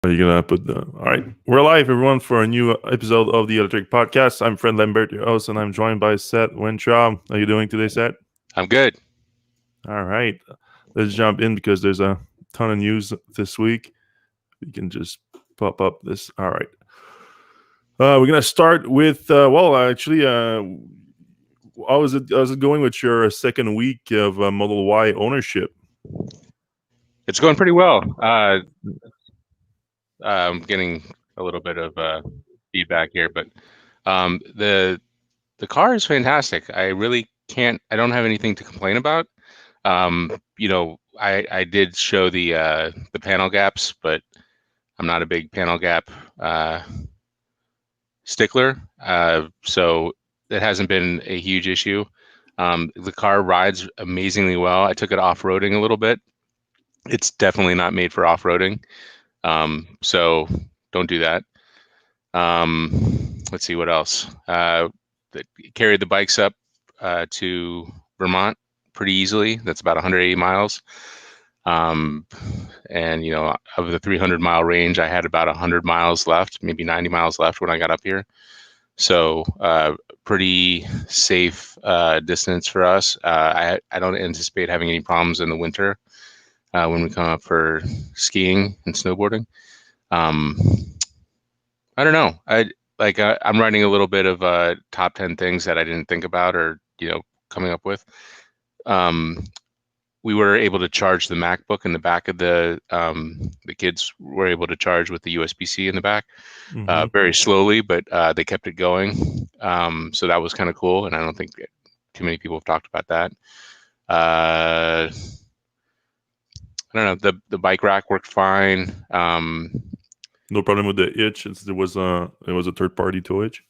Are you gonna put the? All right, we're live, everyone, for a new episode of the Electrek Podcast. I'm Fred Lambert, your host, and I'm joined by Seth Wintraw. How are you doing today, Seth? I'm good. All right, let's jump in because there's a ton of news this week. We can just pop up this. All right, we're gonna start with. How's it going with your second week of Model Y ownership? It's going pretty well. I'm getting a little bit of feedback here, but the car is fantastic. I really can't. I don't have anything to complain about. I did show the panel gaps, but I'm not a big panel gap stickler, so it hasn't been a huge issue. The car rides amazingly well. I took it off-roading a little bit. It's definitely not made for off-roading, so don't do that. Let's see what else. Carried the bikes up to Vermont pretty easily. That's about 180 miles. And of the 300-mile range, I had about 100 miles left, maybe 90 miles left when I got up here. So pretty safe distance for us. I don't anticipate having any problems in the winter when we come up for skiing and snowboarding. I don't know. I'm writing a little bit of top 10 things that I didn't think about or coming up with. We were able to charge the MacBook in the back of the kids were able to charge with the USB-C in the back, very slowly, but they kept it going. So that was kind of cool, and I don't think too many people have talked about that. I don't know. The bike rack worked fine. No problem with the hitch. It was a third-party tow hitch.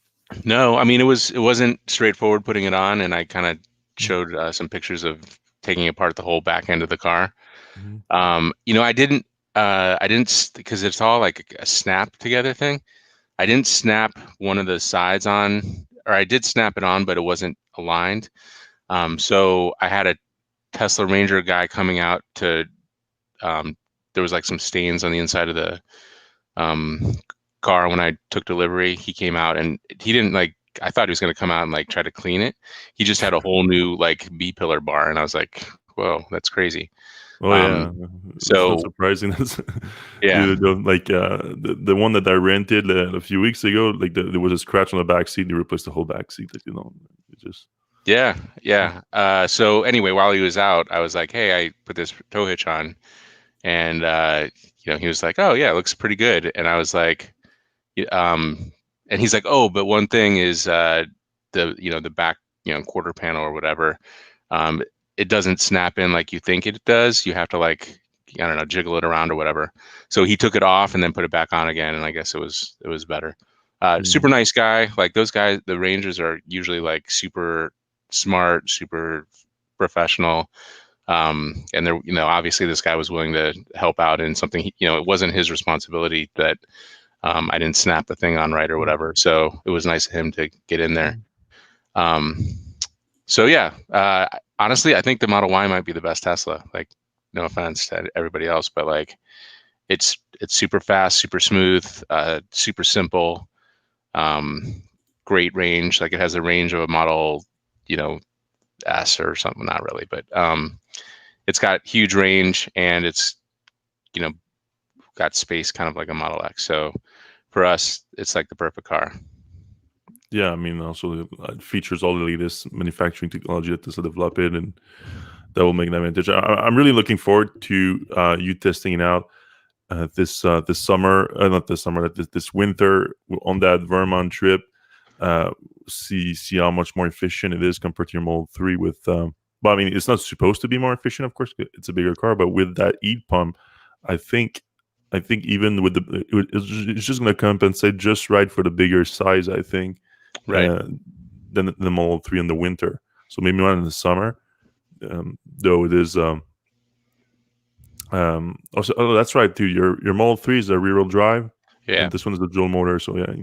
No, I mean it wasn't straightforward putting it on, and I kind of showed some pictures of taking apart the whole back end of the car. I didn't because it's all like a snap together thing. I didn't snap one of the sides on, or I did snap it on, but it wasn't aligned. So I had a Tesla Ranger guy coming out to. There was like some stains on the inside of the car when I took delivery. He came out and he didn't I thought he was going to come out and try to clean it. He just had a whole new B-pillar bar, and I was like, whoa, that's crazy. Oh yeah, so it's not surprising. Yeah, the one that I rented a few weeks ago, there was a scratch on the back seat. They replaced the whole back seat. It just So anyway, while he was out, I was like, hey, I put this tow hitch on, and he was like, oh yeah, it looks pretty good. And I was like, and he's like, oh, but one thing is the back quarter panel or whatever, it doesn't snap in like you think it does. You have to I don't know, jiggle it around or whatever. So he took it off and then put it back on again, and I guess it was better. Super nice guy. Those guys, the Rangers are usually super smart, super professional. And they're obviously this guy was willing to help out in something. It wasn't his responsibility that I didn't snap the thing on right or whatever. So it was nice of him to get in there. So yeah, honestly, I think the Model Y might be the best Tesla. No offense to everybody else, but it's super fast, super smooth, super simple, great range. It has the range of a Model, S or something. Not really, but it's got huge range, and it's got space kind of like a Model X. So for us, it's the perfect car. Yeah, I mean, also it features all the latest manufacturing technology that Tesla developed, and that will make an advantage. I'm really looking forward to you testing it out this summer, not this summer, this winter on that Vermont trip. See how much more efficient it is compared to your Model 3 with. But I mean, it's not supposed to be more efficient, of course. It's a bigger car, but with that heat pump, I think even with it's just going to compensate just right for the bigger size. I think. Right. Than the Model 3 in the winter. So maybe not in the summer. Though it is. Also, that's right too. Your Model 3 is a rear-wheel drive. Yeah. And this one is a dual motor. So yeah,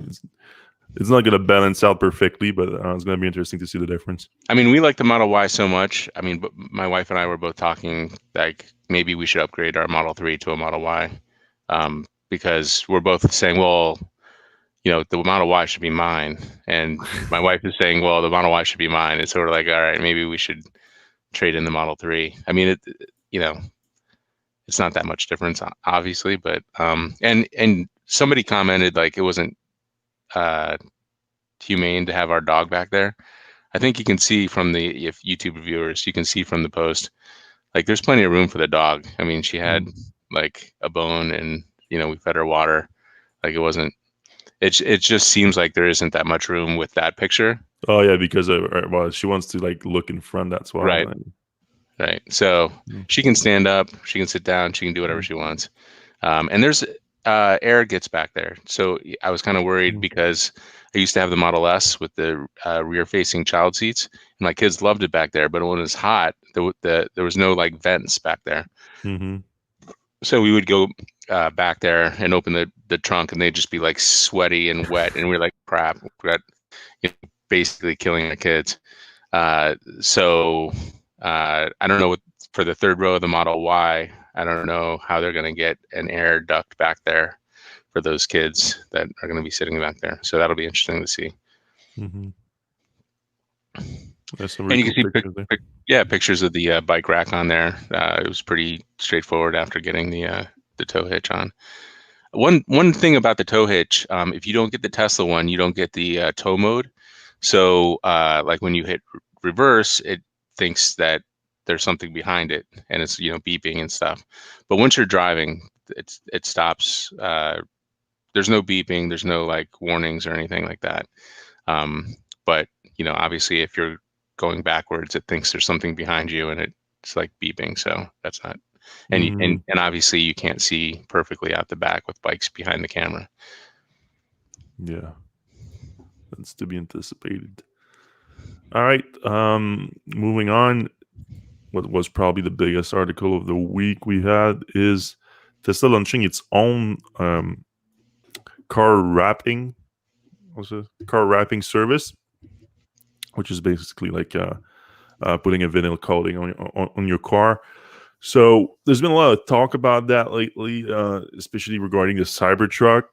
it's not going to balance out perfectly, but it's going to be interesting to see the difference. I mean, we like the Model Y so much. I mean, my wife and I were both talking maybe we should upgrade our Model 3 to a Model Y, because we're both saying, well, the Model Y should be mine, and my wife is saying, well, the Model Y should be mine. And so we're like, all right, maybe we should trade in the Model 3. I mean, it's not that much difference, obviously, but and somebody commented like it wasn't humane to have our dog back there. I think you can see from if YouTube viewers, you can see from the post, like there's plenty of room for the dog. I mean, she had like a bone, and we fed her water. Like it wasn't. It just seems like there isn't that much room with that picture. Oh yeah, because well, she wants to like look in front. That's why. Right. Right. So she can stand up, she can sit down, she can do whatever she wants. And there's air gets back there. So I was kind of worried because I used to have the Model S with the rear-facing child seats, and my kids loved it back there. But when it was hot, there was no like vents back there. Mm-hmm. So we would go back there and open the trunk, and they'd just be like sweaty and wet, and we're like, crap, we got basically killing the kids. So I don't know for the third row of the Model Y. I don't know how they're going to get an air duct back there for those kids that are going to be sitting back there. So that'll be interesting to see. Mm-hmm. That's some and really you cool can see pictures of the bike rack on there. It was pretty straightforward after getting the tow hitch on. One thing about the tow hitch, if you don't get the Tesla one, you don't get the tow mode. So like when you hit reverse, it thinks that there's something behind it, and it's beeping and stuff. But once you're driving, it stops. There's no beeping, there's no like warnings or anything like that. But obviously if you're going backwards, it thinks there's something behind you, and it's like beeping. So that's not. And obviously you can't see perfectly out the back with bikes behind the camera. Yeah, that's to be anticipated. All right, moving on. What was probably the biggest article of the week we had is Tesla launching its own car wrapping service, which is basically like putting a vinyl coating on your car. So there's been a lot of talk about that lately, especially regarding the Cybertruck,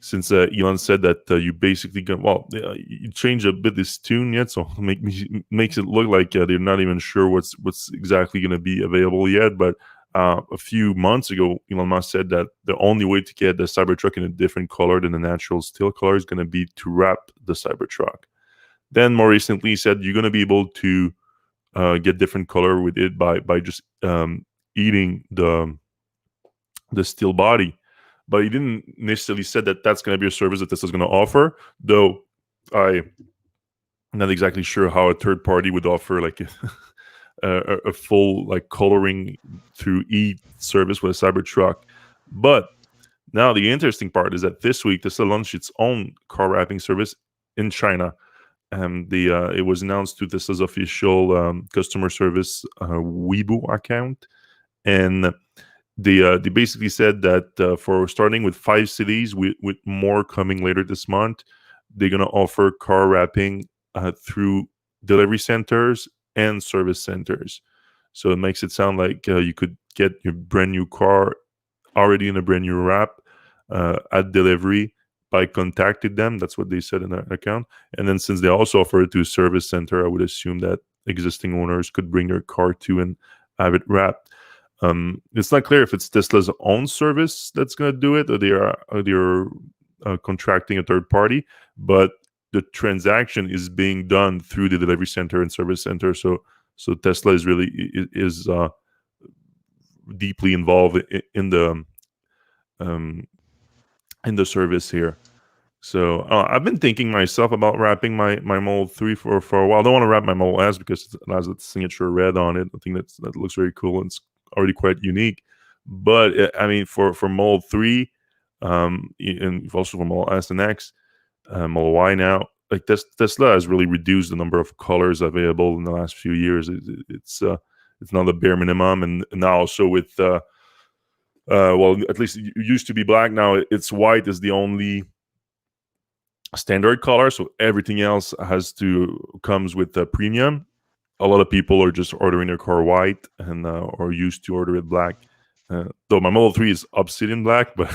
since Elon said that you basically you change a bit this tune yet, so makes it look like they're not even sure what's exactly going to be available yet. But a few months ago, Elon Musk said that the only way to get the Cybertruck in a different color than the natural steel color is going to be to wrap the Cybertruck. Then more recently, he said you're going to be able to get different color with it by just eating the steel body. But he didn't necessarily said that that's going to be a service that Tesla's going to offer, though I'm not exactly sure how a third party would offer like a full like coloring through service with a Cybertruck. But now the interesting part is that this week Tesla launched its own car wrapping service in China. It was announced to Tesla's official customer service Weibo account, and they basically said that for starting with 5 cities, with more coming later this month, they're going to offer car wrapping through delivery centers and service centers. So it makes it sound like you could get your brand new car already in a brand new wrap at delivery by contacting them. That's what they said in their account. And then since they also offer it to a service center, I would assume that existing owners could bring their car to and have it wrapped. It's not clear if it's Tesla's own service that's going to do it, or they're contracting a third party. But the transaction is being done through the delivery center and service center. So Tesla is really deeply involved in the service here. So I've been thinking myself about wrapping my Model 3 for a while. I don't want to wrap my Model S because it has that signature red on it. I think that looks very cool, and it's already quite unique. But I mean, for Model 3, and also for Model S and X, Model Y now, like Tesla has really reduced the number of colors available in the last few years. It's not the bare minimum, and now also with at least it used to be black. Now it's white is the only standard color, so everything else comes with a premium. A lot of people are just ordering their car white and or used to order it black. Though my Model 3 is obsidian black, but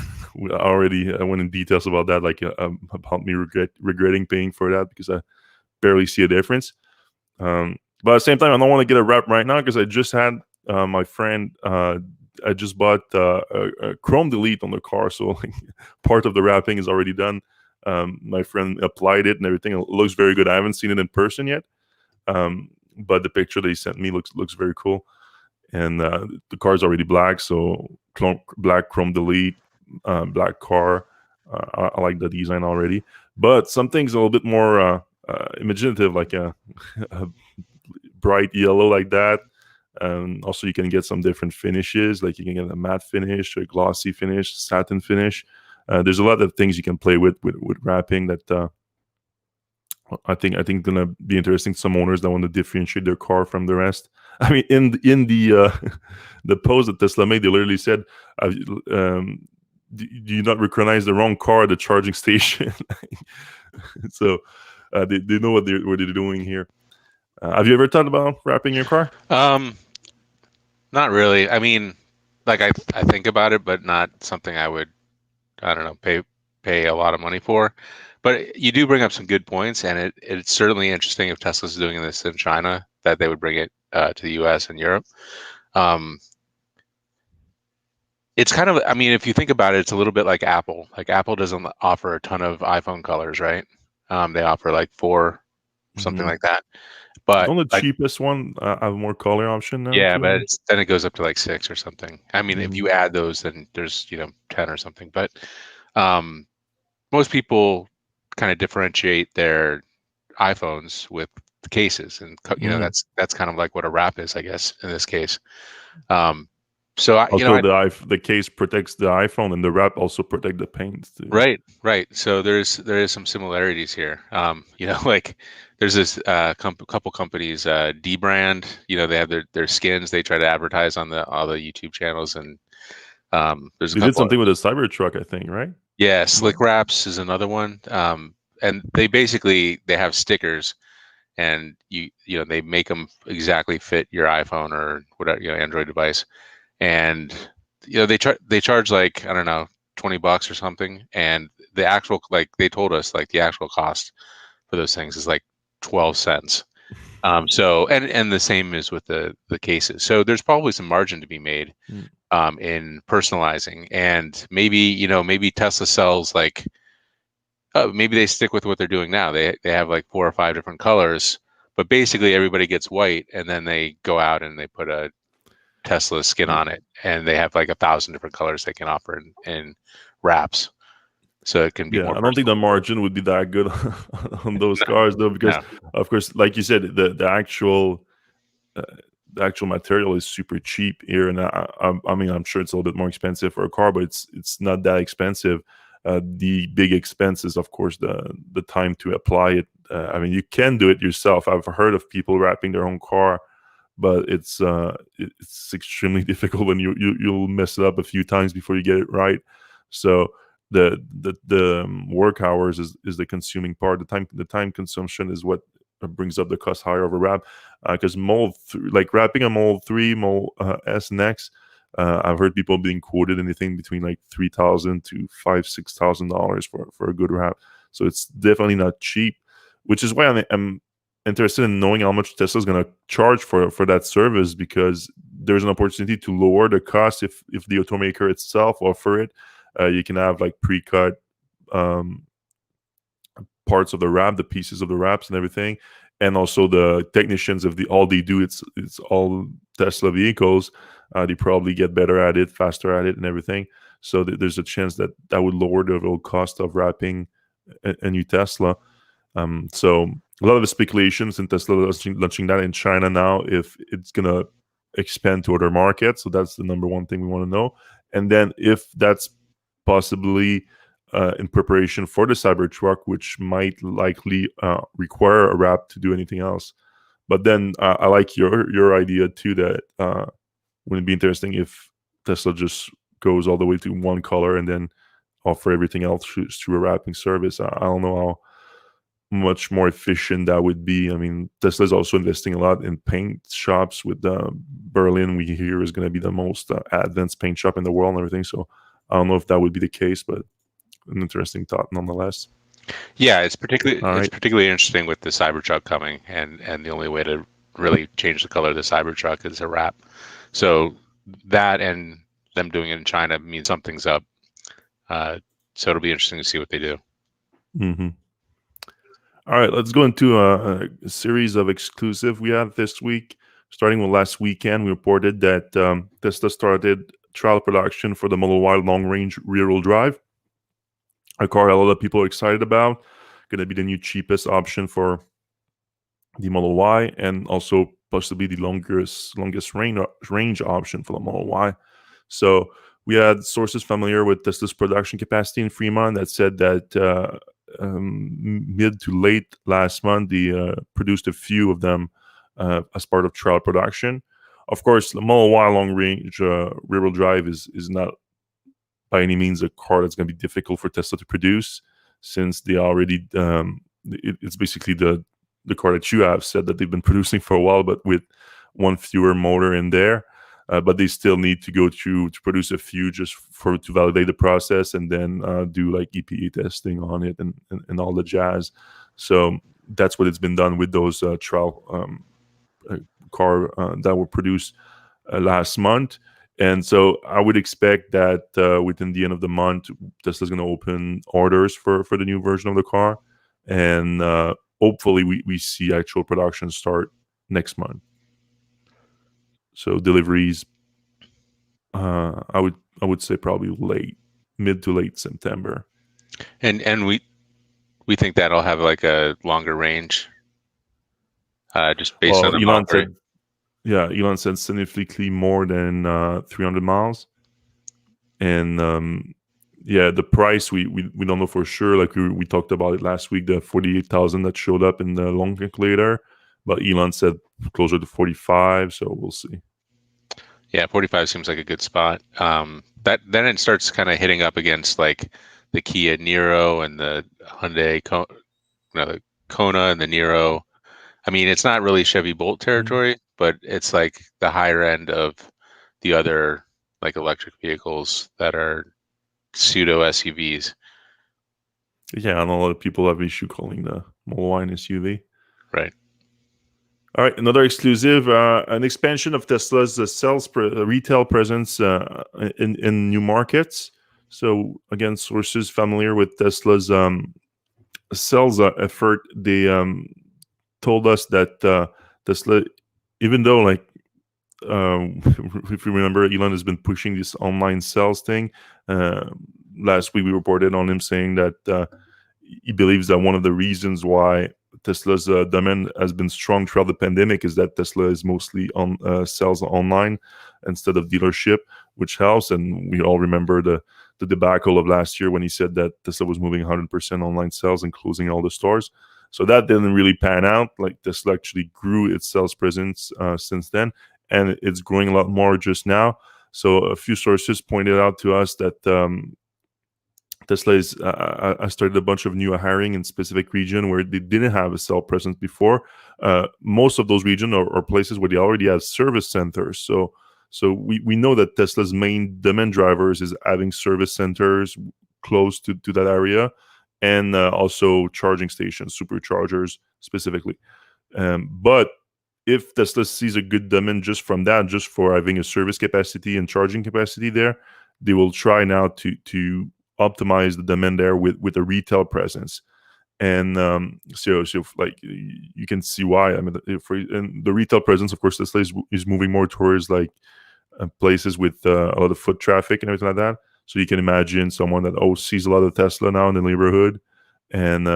I went in details about that, like about me regretting paying for that because I barely see a difference. But at the same time, I don't want to get a wrap right now because I just had my friend. I just bought a chrome delete on the car, so like, part of the wrapping is already done. My friend applied it and everything. It looks very good. I haven't seen it in person yet, but the picture that he sent me looks very cool. And the car is already black, so black chrome delete, black car. I like the design already, but something's a little bit more imaginative, like a bright yellow like that. Also, you can get some different finishes, like you can get a matte finish, a glossy finish, satin finish. There's a lot of things you can play with wrapping that I think gonna be interesting to some owners that want to differentiate their car from the rest. I mean, in the the post that Tesla made, they literally said, "Do you not recognize the wrong car at the charging station?" So they know what they're doing here. Have you ever thought about wrapping your car? Not really. I mean, like I think about it, but not something I would, I don't know, pay a lot of money for. But you do bring up some good points, and it's certainly interesting if Tesla's doing this in China, that they would bring it to the U.S. and Europe. It's kind of, I mean, if you think about it, it's a little bit like Apple. Like Apple doesn't offer a ton of iPhone colors, right? They offer like 4, something like that. But Don't the like, cheapest one have more color option now? yeah, too? but then it goes up to like 6 or something. I mean, if Mhm. you add those, then there's 10 or something. But most people kind of differentiate their iPhones with the cases, and that's kind of like what a wrap is, I guess, in this case. So Also, the case protects the iPhone, and the wrap also protect the paint too. right. So there is some similarities here. Like there's this couple companies, D brand. They have their skins. They try to advertise on all the YouTube channels, and there's a They couple. did something with a Cybertruck, I think, right? Yeah, Slick Wraps is another one. And they have stickers, and they make them exactly fit your iPhone or whatever Android device, and they charge like, I don't know, $20 or something, and the actual, like they told us, like the actual cost for those things is like 12 cents. So and the same is with the cases. So there's probably some margin to be made in personalizing, and maybe Tesla sells like, maybe they stick with what they're doing now. They have like 4 or 5 different colors, but basically everybody gets white, and then they go out and they put a Tesla skin on it, and they have like 1,000 different colors they can offer in wraps, so it can be more I don't think the personal. margin would be that good on those cars, though, because No. of course, like you said, the actual material is super cheap here, and I mean, I'm sure it's a little bit more expensive for a car, but it's not that expensive. The big expense is, of course, the time to apply it. I mean, you can do it yourself. I've heard of people wrapping their own car, but it's extremely difficult when you'll mess it up a few times before you get it right. So the work hours is the consuming part. The time consumption is what brings up the cost higher of a wrap, because like wrapping a Model 3, Model S and X, I've heard people being quoted anything between like $3,000 to $6,000 for a good wrap. So it's definitely not cheap, which is why I'm interested in knowing how much Tesla's going to charge for that service, because there's an opportunity to lower the cost if the automaker itself offer it. You can have like pre-cut parts of the wrap, the pieces of the wraps and everything, and also the technicians, if all they do it's all Tesla vehicles, they probably get better at it, faster at it, and everything. So there's a chance that would lower the overall cost of wrapping a new Tesla. So a lot of the speculations in Tesla launching that in China now, if it's gonna expand to other markets. So that's the number one thing we want to know. And then if that's possibly in preparation for the Cybertruck, which might likely require a wrap to do anything else. But then I like your idea too, that wouldn't it be interesting if Tesla just goes all the way to one color and then offer everything else through a wrapping service. I don't know much more efficient that would be. I mean, Tesla is also investing a lot in paint shops. With Berlin, we hear is going to be the most advanced paint shop in the world and everything. So I don't know if that would be the case, but an interesting thought nonetheless. Yeah, it's particularly All it's right. particularly interesting with the Cybertruck coming, and the only way to really change the color of the Cybertruck is a wrap. So that and them doing it in China means something's up. So it'll be interesting to see what they do. Mm-hmm. All right, let's go into a series of exclusive we have this week. Starting with last weekend, we reported that Tesla started trial production for the Model Y Long Range Rear-Wheel Drive, a car a lot of people are excited about. Going to be the new cheapest option for the Model Y, and also possibly the longest range option for the Model Y. So we had sources familiar with Tesla's production capacity in Fremont that said that mid to late last month, they produced a few of them as part of trial production. Of course, the Model Y long range rear-wheel drive is not by any means a car that's going to be difficult for Tesla to produce, since they already it's basically the car that you have said that they've been producing for a while, but with one fewer motor in there. But they still need to go through to produce a few just to validate the process, and then do like EPA testing on it and all the jazz. So that's what it's been done with those trial car that were produced last month. And so I would expect that within the end of the month, Tesla's going to open orders for the new version of the car, and hopefully we see actual production start next month. So deliveries, I would say probably mid to late September. And we think that'll have like a longer range, just based on the Elon model. said, Elon said significantly more than 300 miles, and the price we don't know for sure. Like we talked about it last week, the 48,000 that showed up in the long calculator, but Elon said closer to 45. So we'll see. Yeah, 45 seems like a good spot. That then it starts kind of hitting up against like the Kia Niro and the Hyundai the Kona and the Niro. I mean, it's not really Chevy Bolt territory, but it's like the higher end of the other like electric vehicles that are pseudo SUVs. Yeah, and a lot of people have issue calling the Model Y an SUV. Right. All right, another exclusive, an expansion of Tesla's retail presence in new markets. So again, sources familiar with Tesla's sales effort, they told us that Tesla, even though like if you remember, Elon has been pushing this online sales thing. Last week we reported on him saying that he believes that one of the reasons why Tesla's demand has been strong throughout the pandemic is that Tesla is mostly on sells online instead of dealership, which helps. And we all remember the debacle of last year when he said that Tesla was moving 100% online sales and closing all the stores. So that didn't really pan out. Like Tesla actually grew its sales presence since then, and it's growing a lot more just now. So a few sources pointed out to us that Tesla has started a bunch of new hiring in specific region where they didn't have a sales presence before. Most of those regions are places where they already have service centers. So we know that Tesla's main demand drivers is having service centers close to that area, and also charging stations, superchargers specifically. But if Tesla sees a good demand just from that, just for having a service capacity and charging capacity there, they will try now to optimize the demand there with a retail presence. And so like you can see why. I mean, and the retail presence, of course, Tesla is moving more towards like places with a lot of foot traffic and everything like that. So you can imagine someone that sees a lot of Tesla now in the neighborhood, and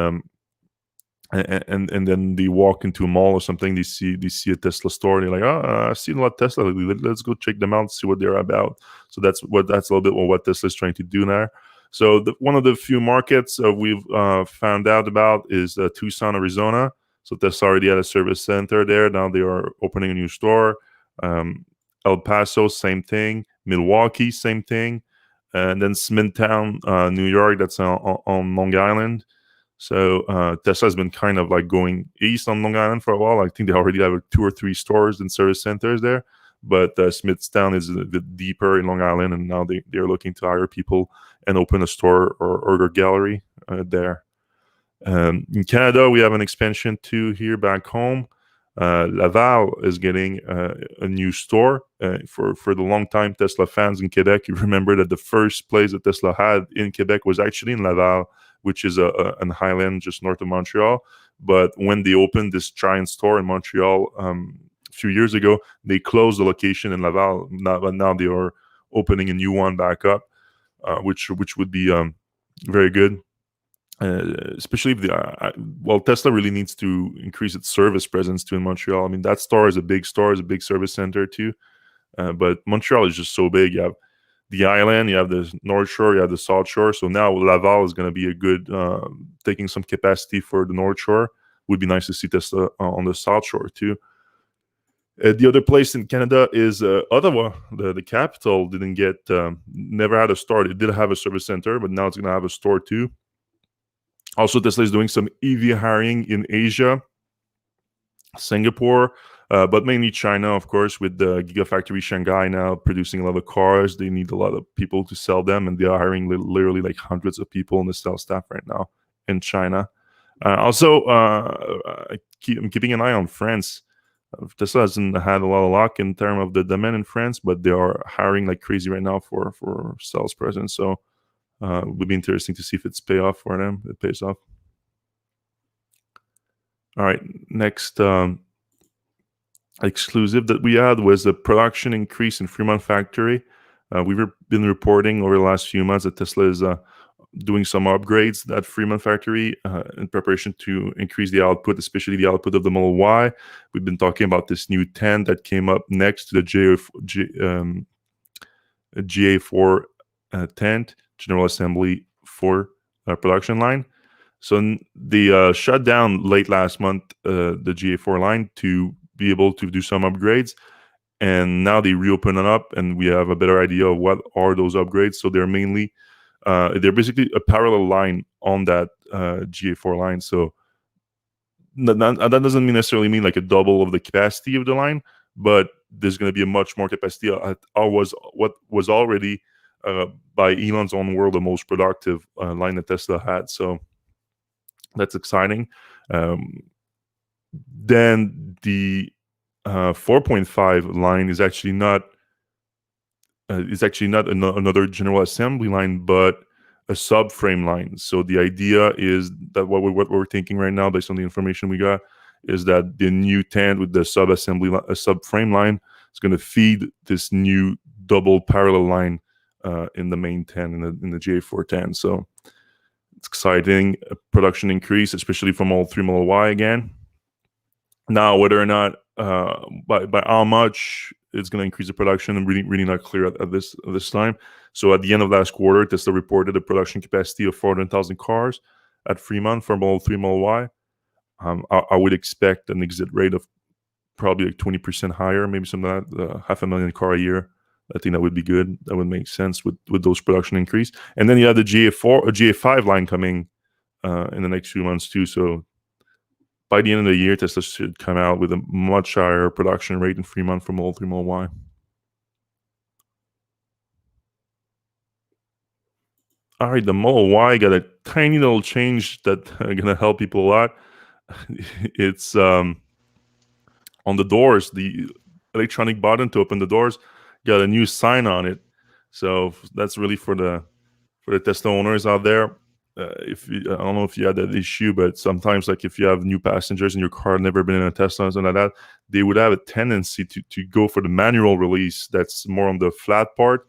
then they walk into a mall or something. They see a Tesla store, and they're like, I've seen a lot of Tesla. Let's go check them out, see what they're about. So that's a little bit what Tesla is trying to do now. So one of the few markets we've found out about is Tucson, Arizona. So Tesla already had a service center there. Now they are opening a new store. El Paso, same thing. Milwaukee, same thing. And then Smithtown, New York, that's on Long Island. So Tesla has been kind of like going east on Long Island for a while. I think they already have 2 or 3 stores and service centers there. But Smithstown is a bit deeper in Long Island, and now they're looking to hire people and open a store or a gallery there. In Canada, we have an expansion too here back home. Laval is getting a new store. For the long-time Tesla fans in Quebec, you remember that the first place that Tesla had in Quebec was actually in Laval, which is an island just north of Montreal. But when they opened this giant store in Montreal a few years ago, they closed the location in Laval. But now they are opening a new one back up, which would be very good. Especially if Tesla really needs to increase its service presence too in Montreal. I mean, that store is a big store, is a big service center too. But Montreal is just so big. You have the island, you have the North Shore, you have the South Shore. So now Laval is going to be a good taking some capacity for the North Shore. Would be nice to see Tesla on the South Shore too. The other place in Canada is Ottawa. The capital never had a store. It did have a service center, but now it's going to have a store too. Also, Tesla is doing some EV hiring in Asia, Singapore, but mainly China, of course, with the Gigafactory Shanghai now producing a lot of cars. They need a lot of people to sell them, and they are hiring literally like hundreds of people in the sales staff right now in China. Also, I'm keeping an eye on France. Tesla hasn't had a lot of luck in terms of the demand in France, but they are hiring like crazy right now for sales presence. So it would be interesting to see if it's pay off for them. It pays off. All right, next exclusive that we had was a production increase in Fremont factory. We've been reporting over the last few months that Tesla is doing some upgrades at Fremont factory in preparation to increase the output, especially the output of the Model Y. We've been talking about this new tent that came up next to the GA4 tent, General Assembly for production line. So they shut down late last month the GA4 line to be able to do some upgrades. And now they reopen it up, and we have a better idea of what are those upgrades. So they're mainly they're basically a parallel line on that GA4 line. So that doesn't necessarily mean like a double of the capacity of the line, but there's going to be a much more capacity. What was already by Elon's own word the most productive line that Tesla had. So that's exciting. Then the 4.5 line is actually not. Another general assembly line, but a subframe line. So the idea is that what we're thinking right now, based on the information we got, is that the new tent with the subframe line is going to feed this new double parallel line in the main tent in the GA4 tent. So it's exciting. A production increase, especially from all 3 Model Y again. Now, whether or not by how much it's going to increase the production, I'm really not clear at this time. So at the end of last quarter, Tesla reported a production capacity of 400,000 cars at Fremont for Model 3 Model Y. I would expect an exit rate of probably like 20% higher, maybe something like that, 500,000 car a year. I think that would be good. That would make sense with those production increase. And then you have the GA5 line coming in the next few months too. So by the end of the year, Tesla should come out with a much higher production rate in Fremont for Model 3 Model Y. All right, the Model Y got a tiny little change that's going to help people a lot. It's on the doors, the electronic button to open the doors got a new sign on it. So that's really for the Tesla owners out there. I don't know if you had that issue, but sometimes, like if you have new passengers in your car, never been in a Tesla or something like that, they would have a tendency to go for the manual release. That's more on the flat part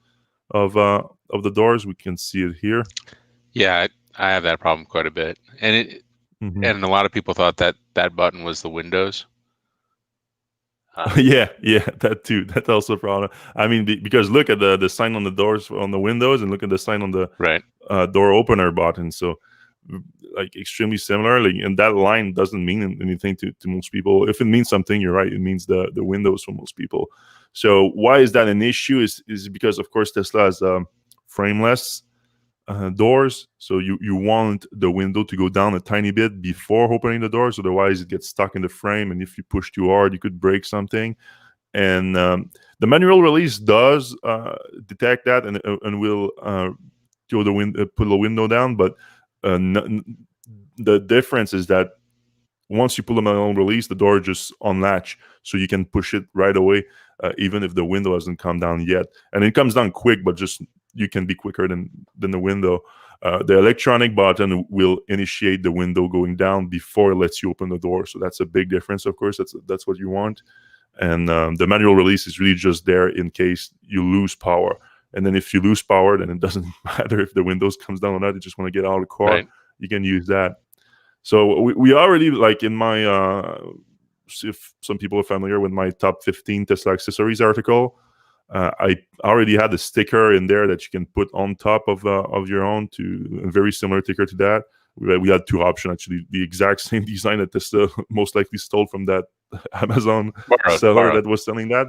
of the doors. We can see it here. Yeah, I have that problem quite a bit, and and a lot of people thought that button was the windows. Yeah, that too. That's also a problem. I mean, because look at the sign on the doors on the windows, and look at the sign on the door opener button. So, like extremely similar. Like, and that line doesn't mean anything to most people. If it means something, you're right. It means the windows for most people. So why is that an issue? Is because of course Tesla has frameless doors. So you want the window to go down a tiny bit before opening the doors. Otherwise, it gets stuck in the frame, and if you push too hard, you could break something. And the manual release does detect that and will pull the window down. But the difference is that once you pull the manual release, the door just unlatch, so you can push it right away, even if the window hasn't come down yet. And it comes down quick, but just you can be quicker than the window. The electronic button will initiate the window going down before it lets you open the door. So that's a big difference, of course. That's what you want. And the manual release is really just there in case you lose power. And then if you lose power, then it doesn't matter if the windows comes down or not. You just want to get out of the car. Right. You can use that. So we already, like in my, if some people are familiar with my top 15 Tesla accessories article, I already had a sticker in there that you can put on top of your own, to a very similar sticker to that. We had two options, actually. The exact same design that Tesla most likely stole from that Amazon seller that was selling that.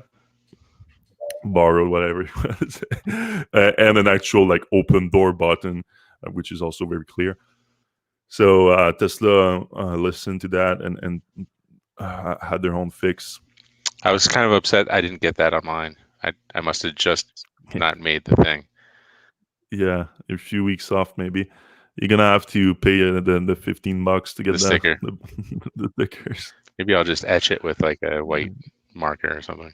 Borrowed, whatever it was. And an actual like open door button, which is also very clear. So Tesla listened to that and had their own fix. I was kind of upset I didn't get that on mine. I must have just not made the thing. Yeah, a few weeks off maybe. You're gonna have to pay the $15 to get The sticker. the stickers. Maybe I'll just etch it with like a white marker or something.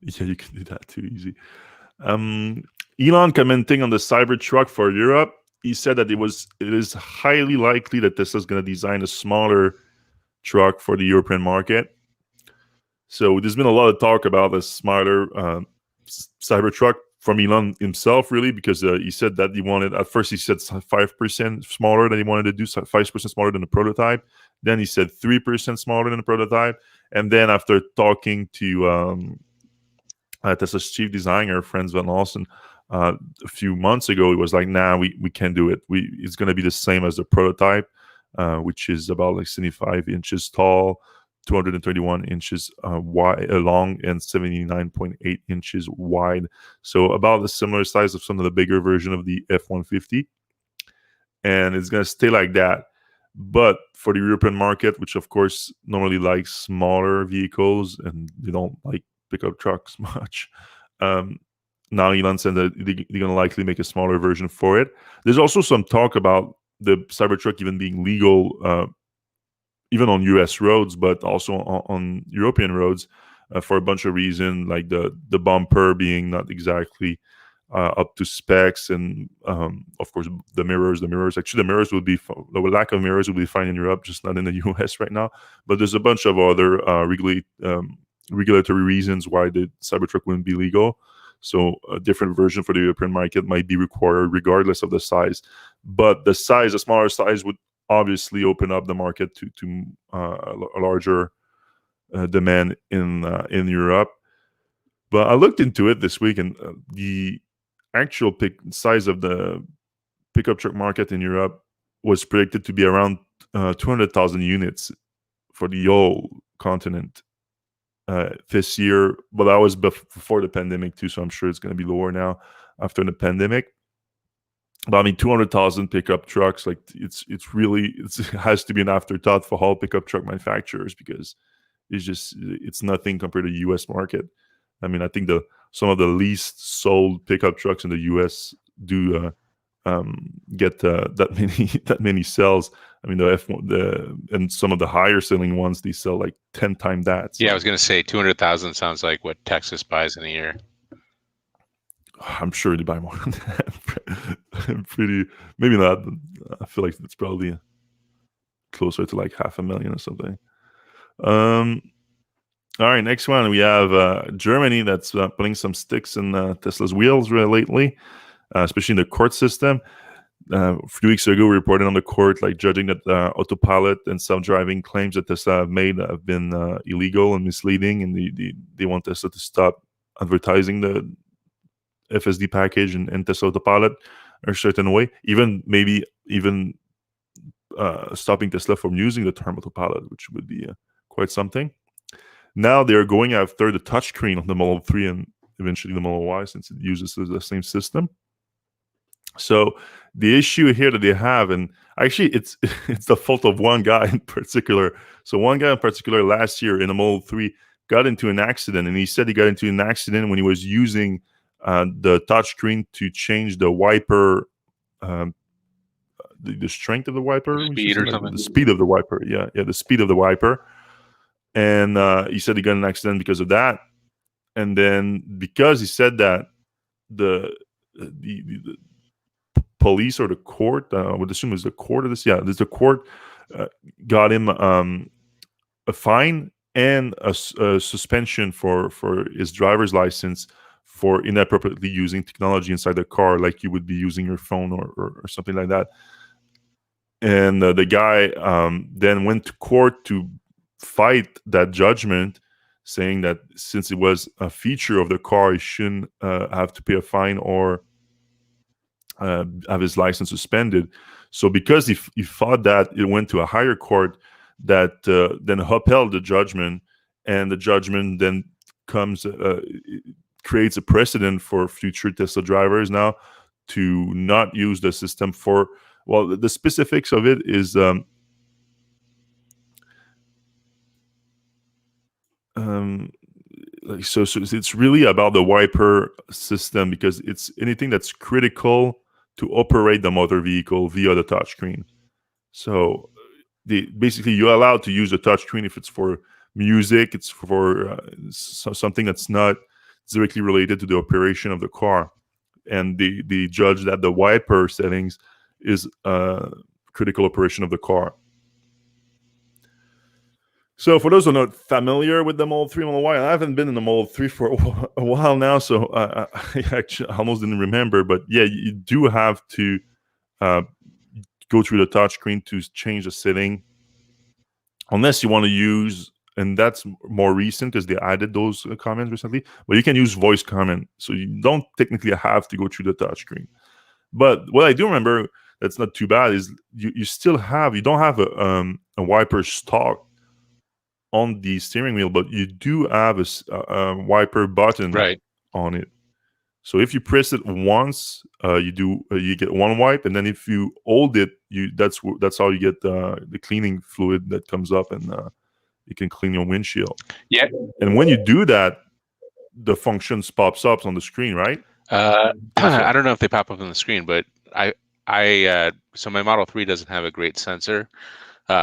Yeah, you can do that too easy. Elon commenting on the Cybertruck for Europe, he said that it is highly likely that Tesla is going to design a smaller truck for the European market. So there's been a lot of talk about a smaller Cybertruck from Elon himself, really, because he said that he wanted, at first he said 5% smaller than he wanted to do, 5% smaller than the prototype. Then he said 3% smaller than the prototype. And then after talking to Tesla's chief designer, Franz van Lawson, a few months ago, he was like, nah, we can't do it. It's going to be the same as the prototype, which is about like 75 inches tall, 231 inches wide, long, and 79.8 inches wide. So about the similar size of some of the bigger version of the F-150. And it's going to stay like that. But for the European market, which of course normally likes smaller vehicles and they don't like pickup trucks much, now Elon said that they're going to likely make a smaller version for it. There's also some talk about the Cybertruck even being legal, even on US roads, but also on European roads, for a bunch of reasons, like the bumper being not exactly up to specs, and of course the mirrors. Actually, the mirrors will be the lack of mirrors will be fine in Europe, just not in the US right now. But there's a bunch of other regulatory reasons why the Cybertruck wouldn't be legal. So a different version for the European market might be required regardless of the size. But the smaller size would obviously open up the market to a larger demand in Europe. But I looked into it this week, and the actual size of the pickup truck market in Europe was predicted to be around 200,000 units for the whole continent this year. But that was before the pandemic too, so I'm sure it's going to be lower now after the pandemic. But I mean, 200,000 pickup trucks, like it has to be an afterthought for all pickup truck manufacturers, because it's nothing compared to the U.S. market. I mean, I think some of the least sold pickup trucks in the U.S. do get that many sales. I mean, and some of the higher selling ones, they sell like 10 times that. So. Yeah, I was going to say 200,000 sounds like what Texas buys in a year. I'm sure they buy more than that. Maybe not. I feel like it's probably closer to like 500,000 or something. All right, next one. We have Germany that's putting some sticks in Tesla's wheels lately, especially in the court system. A few weeks ago, we reported on the court, like judging that autopilot and self-driving claims that Tesla have made have been illegal and misleading, and they want Tesla to stop advertising the FSD package and Tesla Autopilot in a certain way, even stopping Tesla from using the term autopilot, which would be quite something. Now they're going after the touchscreen on the Model 3 and eventually the Model Y, since it uses the same system. So the issue here that they have, and actually it's it's the fault of one guy in particular. So one guy in particular last year in a Model 3 got into an accident, and he said he got into an accident when he was using the touchscreen to change the wiper, um, the strength of the wiper, Speed or something. the speed of the wiper. Yeah, the speed of the wiper. And he said he got in an accident because of that. And then because he said that, the police or the court, I would assume it was the court of this. Yeah, there's the court got him a fine and a suspension for his driver's license for inappropriately using technology inside the car, like you would be using your phone or something like that. And the guy then went to court to fight that judgment, saying that since it was a feature of the car, he shouldn't have to pay a fine or have his license suspended. So because he fought that, it went to a higher court that then upheld the judgment, and the judgment then creates a precedent for future Tesla drivers now to not use the system for, well, the specifics of it is so it's really about the wiper system, because it's anything that's critical to operate the motor vehicle via the touchscreen. So basically you're allowed to use the touchscreen if it's for music, it's for something that's not directly related to the operation of the car. And the judge that the wiper settings is critical operation of the car. So for those who are not familiar with the Model 3 Model Y, I haven't been in the Model 3 for a while now, so I actually almost didn't remember. But yeah, you do have to go through the touchscreen to change the setting, unless you want to use, and that's more recent because they added those comments recently, but you can use voice comment, so you don't technically have to go through the touchscreen. But what I do remember that's not too bad is you don't have a wiper stock on the steering wheel, but you do have a wiper button on it. So if you press it once, you get one wipe, and then if you hold it, that's how you get the cleaning fluid that comes up, and you can clean your windshield. Yeah. And when you do that, the functions pops up on the screen, right? I don't know if they pop up on the screen, but so my Model 3 doesn't have a great sensor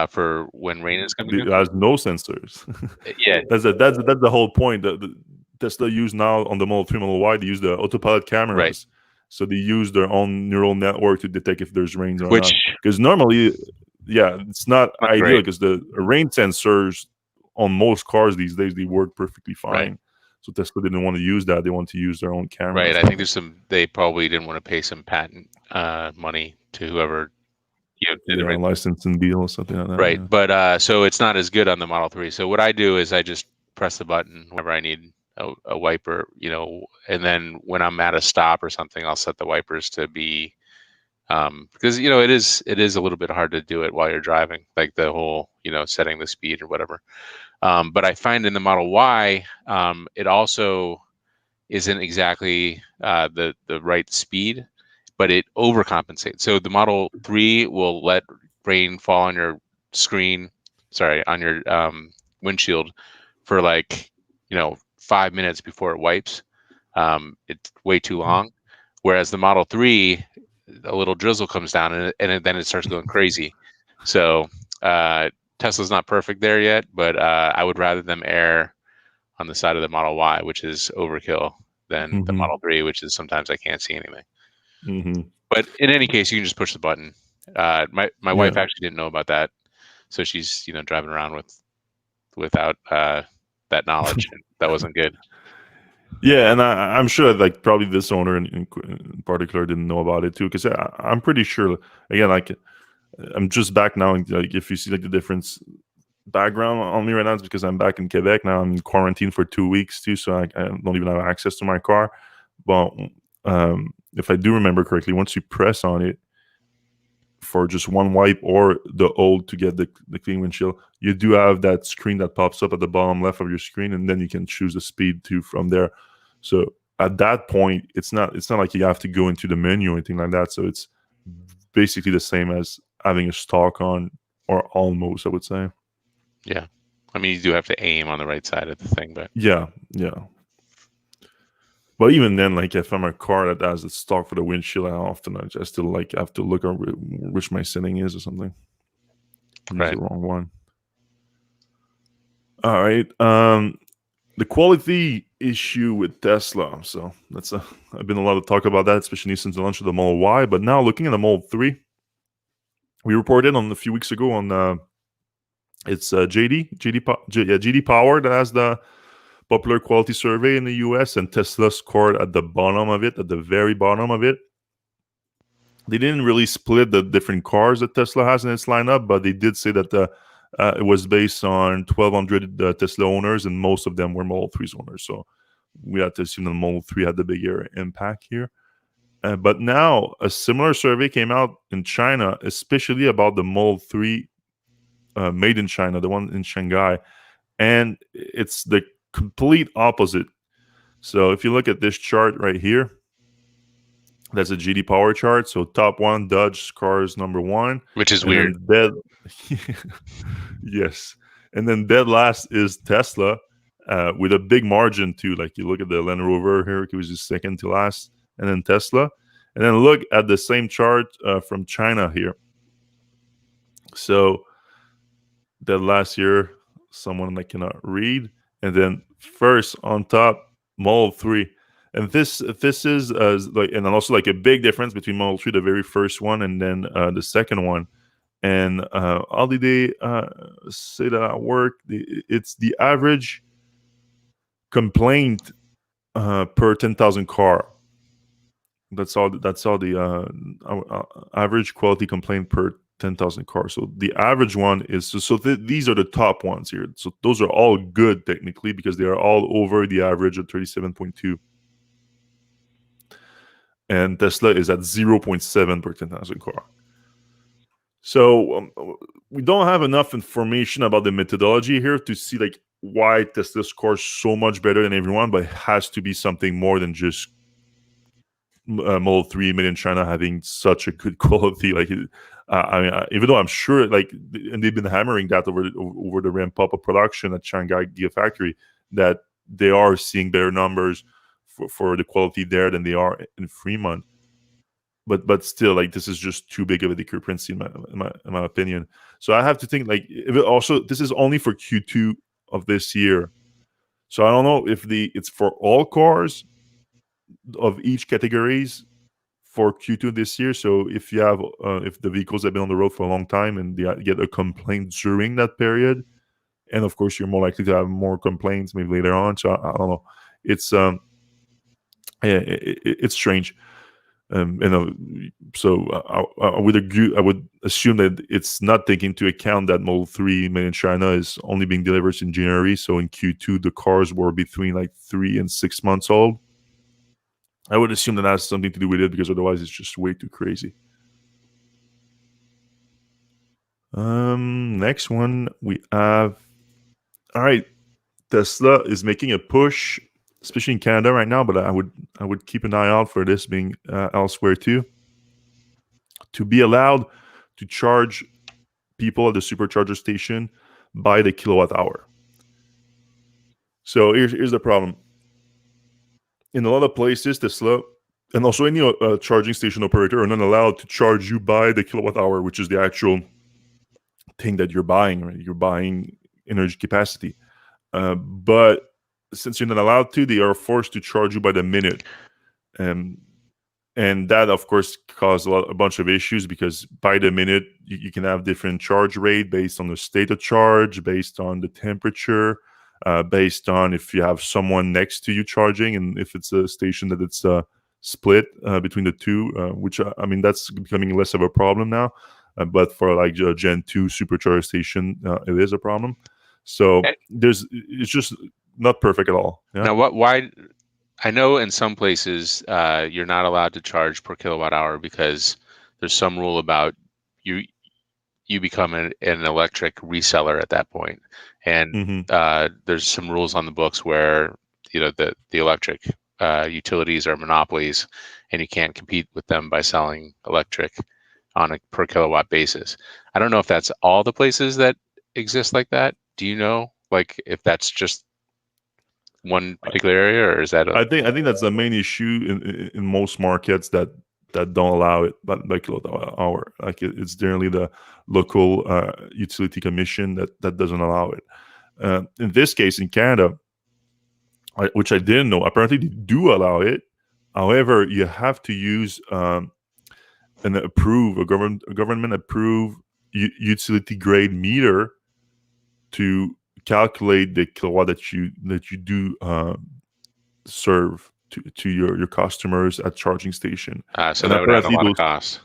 for when rain is coming. It has no sensors. Yeah, that's the whole point. The Tesla use now on the Model 3 Model Y, they use the autopilot cameras. Right. So they use their own neural network to detect if there's rain or not. Because normally, it's not ideal, because the rain sensors on most cars these days, they work perfectly fine. Right. So Tesla didn't want to use that. They want to use their own cameras. Right. I think they probably didn't want to pay some patent money to whoever did the licensing deal or something like that. Right. Yeah. But so it's not as good on the Model 3. So what I do is I just press the button whenever I need a wiper, and then when I'm at a stop or something, I'll set the wipers to be, because it is a little bit hard to do it while you're driving, like the whole setting the speed or whatever. But I find in the Model Y, it also isn't exactly the right speed, but it overcompensates. So the Model 3 will let rain fall on your on your windshield for 5 minutes before it wipes. It's way too long. Whereas the Model 3, a little drizzle comes down and then it starts going crazy. So Tesla's not perfect there yet, but I would rather them err on the side of the Model Y, which is overkill, than the Model 3, which is sometimes I can't see anything. Mm-hmm. But in any case, you can just push the button. My wife actually didn't know about that, so she's driving around without that knowledge. And that wasn't good. Yeah, and I'm sure probably this owner in particular didn't know about it too, because I'm pretty sure, again, I'm just back now, and if you see the difference background on me right now, it's because I'm back in Quebec now. I'm in quarantine for 2 weeks too, so I don't even have access to my car. But if I do remember correctly, once you press on it for just one wipe or the hold to get the clean windshield, you do have that screen that pops up at the bottom left of your screen, and then you can choose the speed too from there. So at that point, it's not like you have to go into the menu or anything like that. So it's basically the same as having a stock on, or almost, I would say. Yeah. I mean, you do have to aim on the right side of the thing, but Yeah. But even then, like if I'm a car that has a stock for the windshield, how often I just still like have to look at which my setting is or something. Use right. the wrong one. All right. The quality issue with Tesla. So that's I've been a lot of talk about that, especially since the launch of the Model Y. But now looking at the Model 3, we reported on a few weeks ago on it's GD Power that has the popular quality survey in the US, and Tesla scored at the bottom of it, at the very bottom of it. They didn't really split the different cars that Tesla has in its lineup, but they did say that it was based on 1,200 Tesla owners, and most of them were Model 3's owners. So we had to assume that Model 3 had the bigger impact here. But now a similar survey came out in China, especially about the Model 3 made in China, the one in Shanghai. And it's the complete opposite. So if you look at this chart right here, that's a GD Power chart. So top one, Dodge cars number one, Which is and weird. then yes, and then dead last is Tesla, with a big margin too. Like you look at the Land Rover here, it was just second to last, and then Tesla, and then look at the same chart from China here. So that last year, someone that cannot read, and then first on top, Model 3. And this is like, and also like a big difference between Model 3, the very first one, and then the second one. And how did they say that at work? It's the average complaint per 10,000 car. That's all the average quality complaint per 10,000 cars. So the average one is these are the top ones here. So those are all good technically because they are all over the average of 37.2. And Tesla is at 0.7 per 10,000 car. So we don't have enough information about the methodology here to see like why Tesla scores so much better than everyone, but it has to be something more than just Model 3 made in China having such a good quality. Like, I mean, even though I'm sure, like, and they've been hammering that over the ramp up of production at Shanghai Gigafactory, that they are seeing better numbers for the quality there than they are in Fremont. But still, like, this is just too big of a discrepancy in my opinion. So I have to think like, if it also, this is only for Q2 of this year. So I don't know if it's for all cars of each categories for Q2 this year. So if you have if the vehicles have been on the road for a long time and they get a complaint during that period, and of course you're more likely to have more complaints maybe later on. So I don't know. It's it's strange. So I would agree. I would assume that it's not taking into account that Model 3 made in China is only being delivered in January. So in Q2, the cars were between like 3 and 6 months old. I would assume that has something to do with it because otherwise it's just way too crazy. Next one we have. All right, Tesla is making a push, especially in Canada right now, but I would keep an eye out for this being elsewhere too. To be allowed to charge people at the supercharger station by the kilowatt hour. So here's the problem. In a lot of places, Tesla and also any charging station operator are not allowed to charge you by the kilowatt hour, which is the actual thing that you're buying. Right? You're buying energy capacity. But since you're not allowed to, they are forced to charge you by the minute. And that, of course, caused a bunch of issues because by the minute, you can have different charge rate based on the state of charge, based on the temperature, based on if you have someone next to you charging, and if it's a station that it's split between the two, which, I mean, that's becoming less of a problem now. But for like a Gen 2 supercharger station, it is a problem. So it's just not perfect at all. Yeah? Now, why? I know in some places you're not allowed to charge per kilowatt hour because there's some rule about you become an electric reseller at that point, and there's some rules on the books where the electric utilities are monopolies, and you can't compete with them by selling electric on a per kilowatt basis. I don't know if that's all the places that exist like that. Do you know, like, if that's just one particular area, or is that I think that's the main issue in most markets that don't allow it, but like our like it's generally the local utility commission that doesn't allow it. In this case, in Canada, which I didn't know, apparently they do allow it. However, you have to use a government approved utility grade meter to calculate the kilowatt that you do serve to your customers at charging station. so And that would add a apparently lot of cost.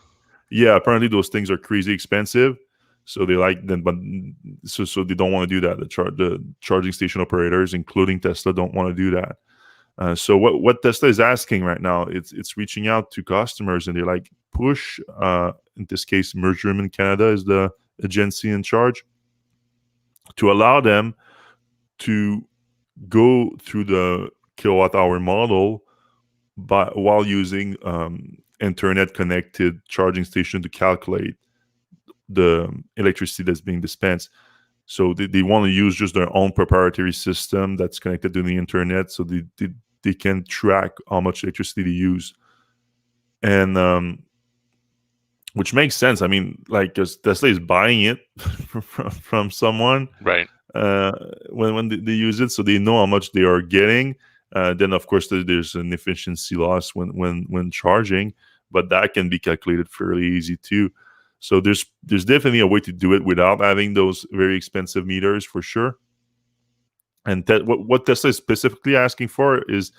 yeah, apparently those things are crazy expensive. So they like them, but so they don't want to do that. The charging station operators, including Tesla, don't want to do that. So what Tesla is asking right now, it's reaching out to customers, and they're like, push. In this case, Measurement Canada is the agency in charge, to allow them to go through the kilowatt hour model while using internet connected charging station to calculate the electricity that's being dispensed. So they want to use just their own proprietary system that's connected to the internet, so they can track how much electricity they use. And which makes sense. I mean, like, because Tesla is buying it from someone, right? When they use it, so they know how much they are getting. Then, of course, there's an efficiency loss when charging, but that can be calculated fairly easy too. So there's definitely a way to do it without having those very expensive meters, for sure. And what Tesla is specifically asking for is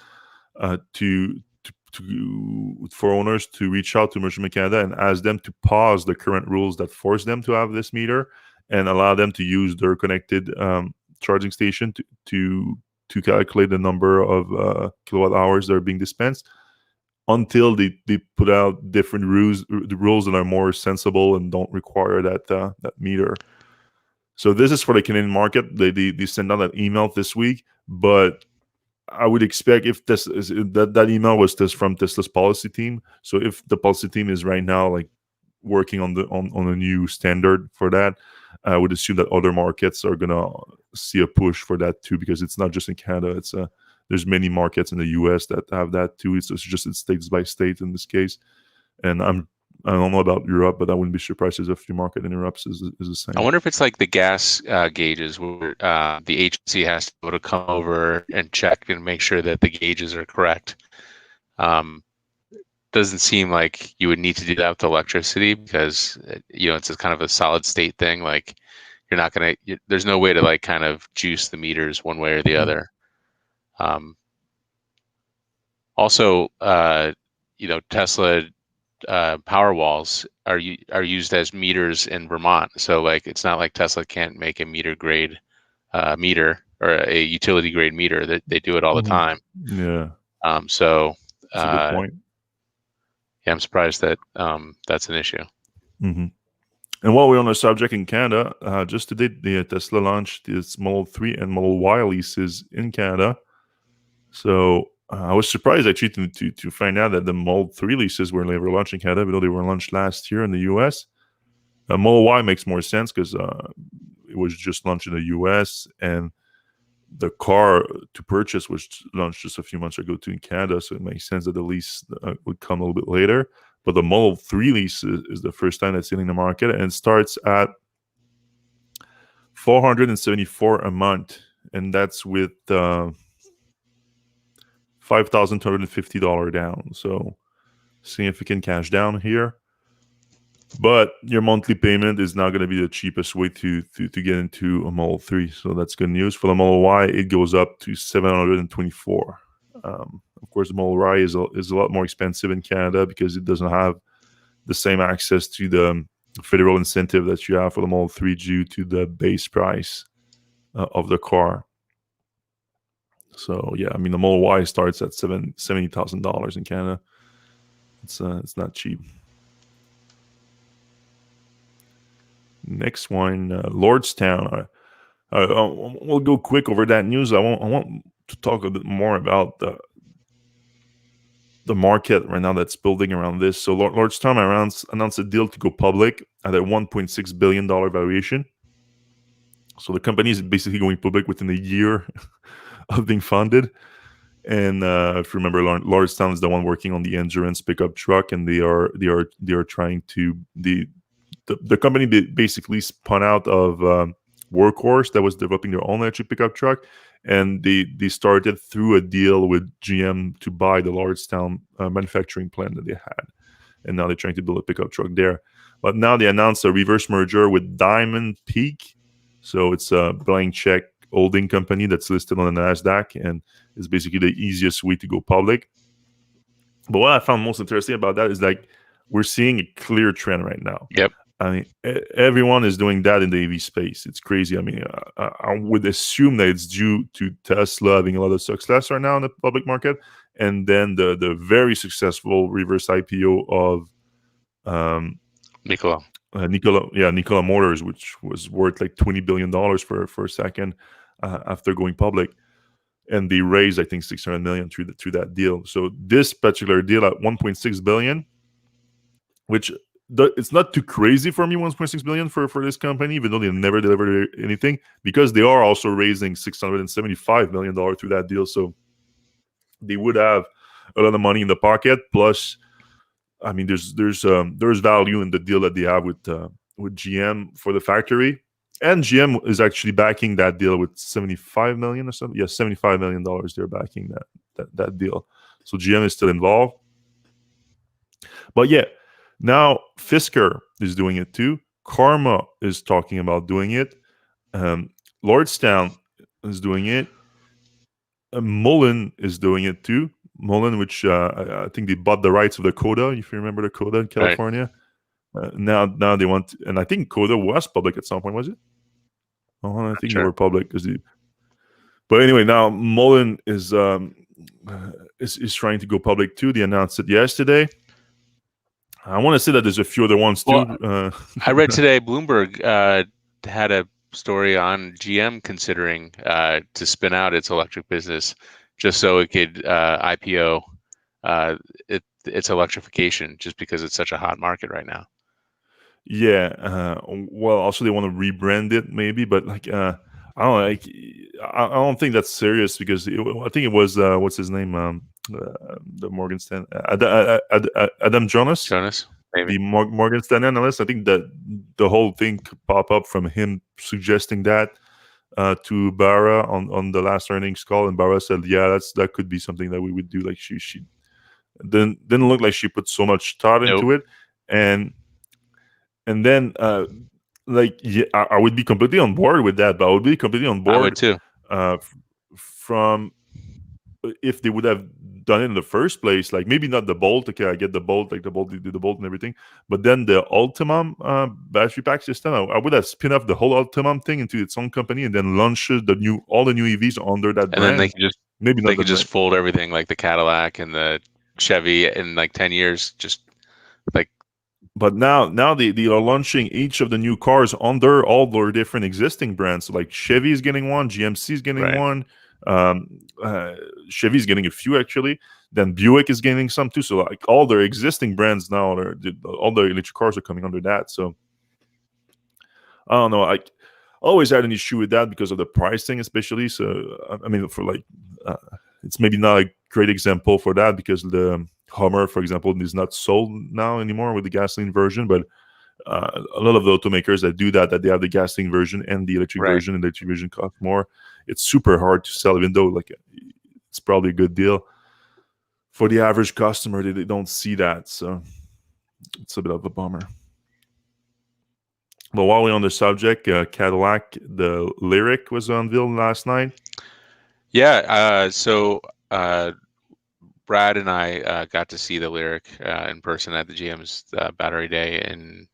for owners to reach out to Measurement Canada and ask them to pause the current rules that force them to have this meter, and allow them to use their connected charging station to calculate the number of kilowatt hours that are being dispensed, until they put out different rules that are more sensible and don't require that meter. So this is for the Canadian market. They sent out an email this week, but I would expect, if that email was from Tesla's policy team. So if the policy team is right now like working on a new standard for that, I would assume that other markets are gonna see a push for that too, because it's not just in Canada. There's many markets in the US that have that too. It's just states by state in this case. And I don't know about Europe, but I wouldn't be surprised if your market in Europe is the same. I wonder if it's like the gas gauges, where the agency has to go to come over and check and make sure that the gauges are correct. Doesn't seem like you would need to do that with electricity, because it's a kind of a solid state thing. Like, you're not gonna. There's no way to like kind of juice the meters one way or the other. Also, Tesla power walls are used as meters in Vermont. So like, it's not like Tesla can't make a meter grade meter, or a utility grade meter. That they do it all the time. Yeah. So that's a good point. Yeah, I'm surprised that that's an issue. Mm-hmm. And while we're on the subject, in Canada, just today, the Tesla launched its Model 3 and Model Y leases in Canada. So I was surprised actually to find out that the Model 3 leases were never launched in Canada, even though they were launched last year in the US. Model Y makes more sense because it was just launched in the US, and the car to purchase was launched just a few months ago too in Canada. So it makes sense that the lease would come a little bit later. But the Model 3 lease is the first time that's hitting the market, and it starts at $474 a month, and that's with $5,250 down. So significant cash down here. But your monthly payment is not going to be the cheapest way to get into a Model 3. So that's good news. For the Model Y, it goes up to $724. Of course, the Model Y is a lot more expensive in Canada because it doesn't have the same access to the federal incentive that you have for the Model 3 due to the base price of the car. So yeah, I mean, the Model Y starts at $70,000 in Canada. It's not cheap. Next one, Largetown. We'll go quick over that news. I want to talk a bit more about the market right now that's building around this. So Largetown announced a deal to go public at a $1.6 billion valuation. So the company is basically going public within a year of being funded. And if you remember, Largetown is the one working on the endurance pickup truck, and they are trying to the company basically spun out of Workhorse that was developing their own electric pickup truck, and they started through a deal with GM to buy the Largetown manufacturing plant that they had, and now they're trying to build a pickup truck there. But now they announced a reverse merger with Diamond Peak, so it's a blank check holding company that's listed on the Nasdaq, and it's basically the easiest way to go public. But what I found most interesting about that is like we're seeing a clear trend right now. Yep. I mean, everyone is doing that in the EV space. It's crazy. I mean, I would assume that it's due to Tesla having a lot of success right now in the public market, and then the very successful reverse IPO of Nikola. Nikola Motors, which was worth like $20 billion for a second after going public, and they raised I think $600 million through that deal. So this particular deal at $1.6 billion, which it's not too crazy for me, $1.6 billion for this company, even though they never delivered anything, because they are also raising $675 million through that deal. So they would have a lot of money in the pocket. Plus, I mean, there's value in the deal that they have with GM for the factory, and GM is actually backing that deal with $75 million or something. Yes, $75 million. They're backing that deal. So GM is still involved. But yeah. Now, Fisker is doing it too. Karma is talking about doing it. Lordstown is doing it. Mullen is doing it too. Mullen, which I think they bought the rights of the Coda, if you remember the Coda in California. Right. Now they want, and I think Coda was public at some point, was it? Oh, I think they were public because But anyway, now Mullen is trying to go public too. They announced it yesterday. I want to say that there's a few other ones too. Well, I read today Bloomberg had a story on GM considering to spin out its electric business just so it could IPO its electrification, just because it's such a hot market right now. Yeah. Well, also they want to rebrand it maybe, but like I don't know, like I don't think that's serious because I think it was what's his name, the Morgan Stanley Adam Jonas, maybe. The Morgan Stanley analyst. I think that the whole thing could pop up from him suggesting that to Barra on the last earnings call, and Barra said, "Yeah, that could be something that we would do." Like she didn't look like she put so much thought into it, and then like yeah, I would be completely on board with that. But I would be completely on board. I would too. From if they would have done it in the first place, like maybe not the Bolt. Okay, I get the Bolt, like the Bolt, they do the Bolt and everything, but then the Ultimum battery pack system, I would have spin off the whole Ultimum thing into its own company and then launch all the new EVs under that brand. And then they could just fold everything like the Cadillac and the Chevy in like 10 years, just like. But now they are launching each of the new cars under all their different existing brands. So like Chevy is getting one, GMC is getting one. Chevy's getting a few actually. Then Buick is getting some too. So like all their existing brands now, all the electric cars are coming under that. So I don't know. I always had an issue with that because of the pricing, especially. So I mean, for like, it's maybe not a great example for that because the Hummer, for example, is not sold now anymore with the gasoline version. But a lot of the automakers that do that they have the gasoline version and the electric version, and the electric version costs more. It's super hard to sell, even though like it's probably a good deal for the average customer. They don't see that, so it's a bit of a bummer. But while we're on the subject, Cadillac, the Lyriq was unveiled last night. Yeah, so Brad and I got to see the Lyriq in person at the GM's Battery Day in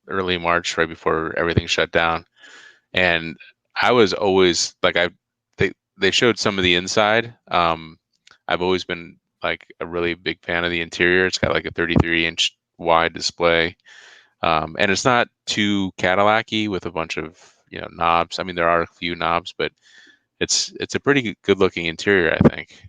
early March, right before everything shut down. And I was always like, they showed some of the inside. I've always been like a really big fan of the interior. It's got like a 33-inch wide display, and it's not too Cadillac-y with a bunch of knobs. I mean, there are a few knobs, but it's a pretty good looking interior, I think.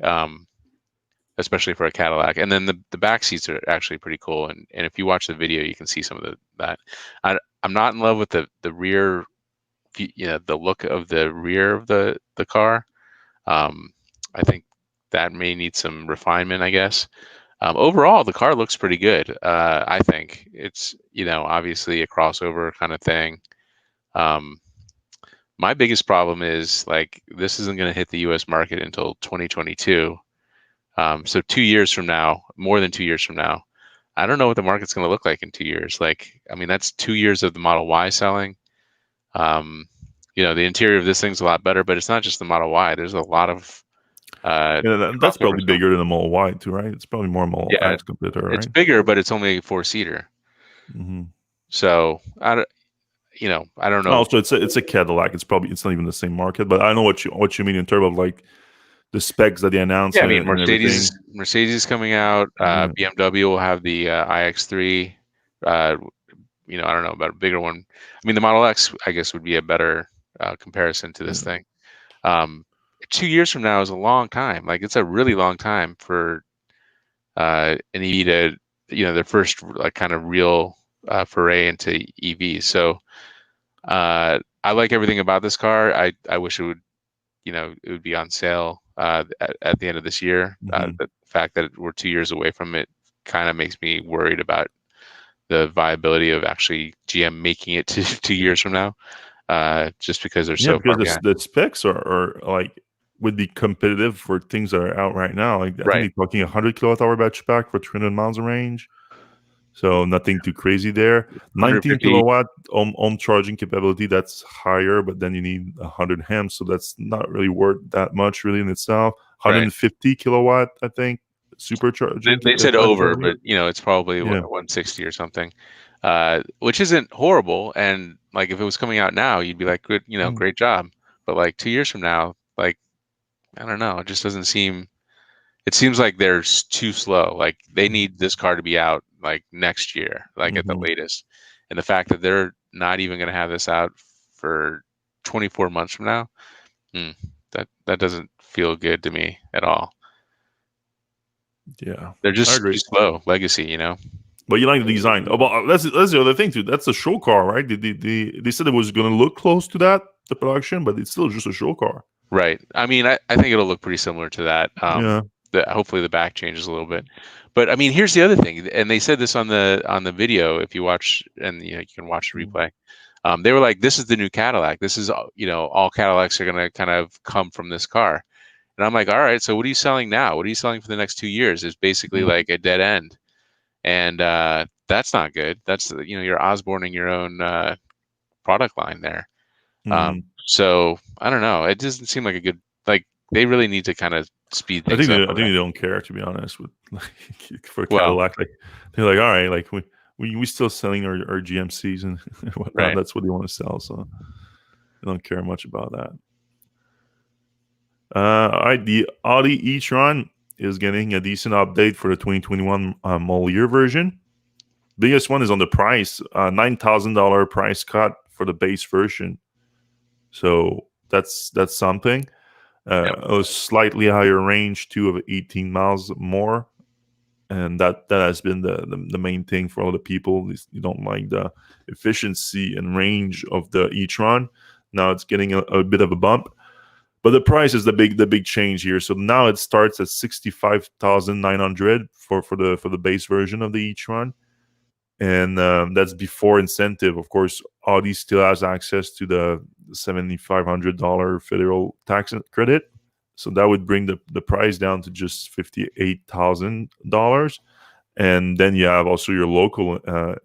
especially for a Cadillac. And then the back seats are actually pretty cool. And if you watch the video, you can see some of that. I'm not in love with the rear, the look of the rear of the car. I think that may need some refinement, I guess. Overall, the car looks pretty good. I think it's, obviously a crossover kind of thing. My biggest problem is like this isn't going to hit the U.S. market until 2022. So 2 years from now, more than 2 years from now, I don't know what the market's going to look like in 2 years. Like, I mean, that's 2 years of the Model Y selling. The interior of this thing's a lot better, but it's not just the Model Y. There's a lot of that's probably bigger than a Model Y too, right? It's probably more Model X competitor, right? It's bigger, but it's only a 4-seater. Mm-hmm. So I don't know. Also, it's a Cadillac. It's not even the same market, but I know what you mean in terms of like the specs that they announced. Yeah, I mean, Mercedes is coming out. BMW will have the iX3. I don't know about a bigger one. I mean, the Model X, I guess, would be a better comparison to this thing. 2 years from now is a long time. Like, it's a really long time for an EV to, their first like kind of real foray into EVs. So I like everything about this car. I wish it would, it would be on sale at the end of this year. The fact that we're 2 years away from it kind of makes me worried about the viability of actually GM making it to 2 years from now, just because they're so far behind. The specs are like would be competitive for things that are out right now. Like I think they're talking 100 kilowatt-hour battery pack for 300 miles of range. So nothing too crazy there. 19 kilowatt home charging capability, that's higher, but then you need 100 amps, so that's not really worth that much really in itself. 150 kilowatt, I think, supercharging. They said over, but it's probably 160 or something, which isn't horrible. And like if it was coming out now, you'd be like, good, great job. But like 2 years from now, like I don't know, it just doesn't seem. It seems like they're too slow. Like they need this car to be out like next year, like at the latest. And the fact that they're not even going to have this out for 24 months from now, that doesn't feel good to me at all. Yeah, they're just too slow. Legacy, But you like the design. Oh, well, that's the other thing too. That's a show car, right? They said it was going to look close to that, the production, but it's still just a show car. Right. I mean, I think it'll look pretty similar to that. Hopefully the back changes a little bit. But I mean, here's the other thing, and they said this on the video. If you watch, and you can watch the replay, they were like, "This is the new Cadillac. This is all Cadillacs are going to kind of come from this car." And I'm like, "All right, so what are you selling now? What are you selling for the next 2 years?" It's basically like a dead end, and that's not good. That's you're Osborning your own product line there. So I don't know. It doesn't seem like a good they really need to kind of speed things up. I think they don't care, to be honest. With for Cadillac, they're like, all right, like we still selling our GMCs and whatnot. That's what they want to sell, so they don't care much about that. All right, the Audi e-tron is getting a decent update for the 2021 model year version. Biggest one is on the price, $9,000 price cut for the base version. So that's something. A slightly higher range too of 18 miles more, and that has been the main thing for all the people. You don't like the efficiency and range of the e-tron. Now it's getting a bit of a bump, but the price is the big change here. So now it starts at $65,900 for the base version of the e-tron, and that's before incentive. Of course, Audi still has access to the $7,500 federal tax credit, so that would bring the price down to just $58,000. And then you have also your local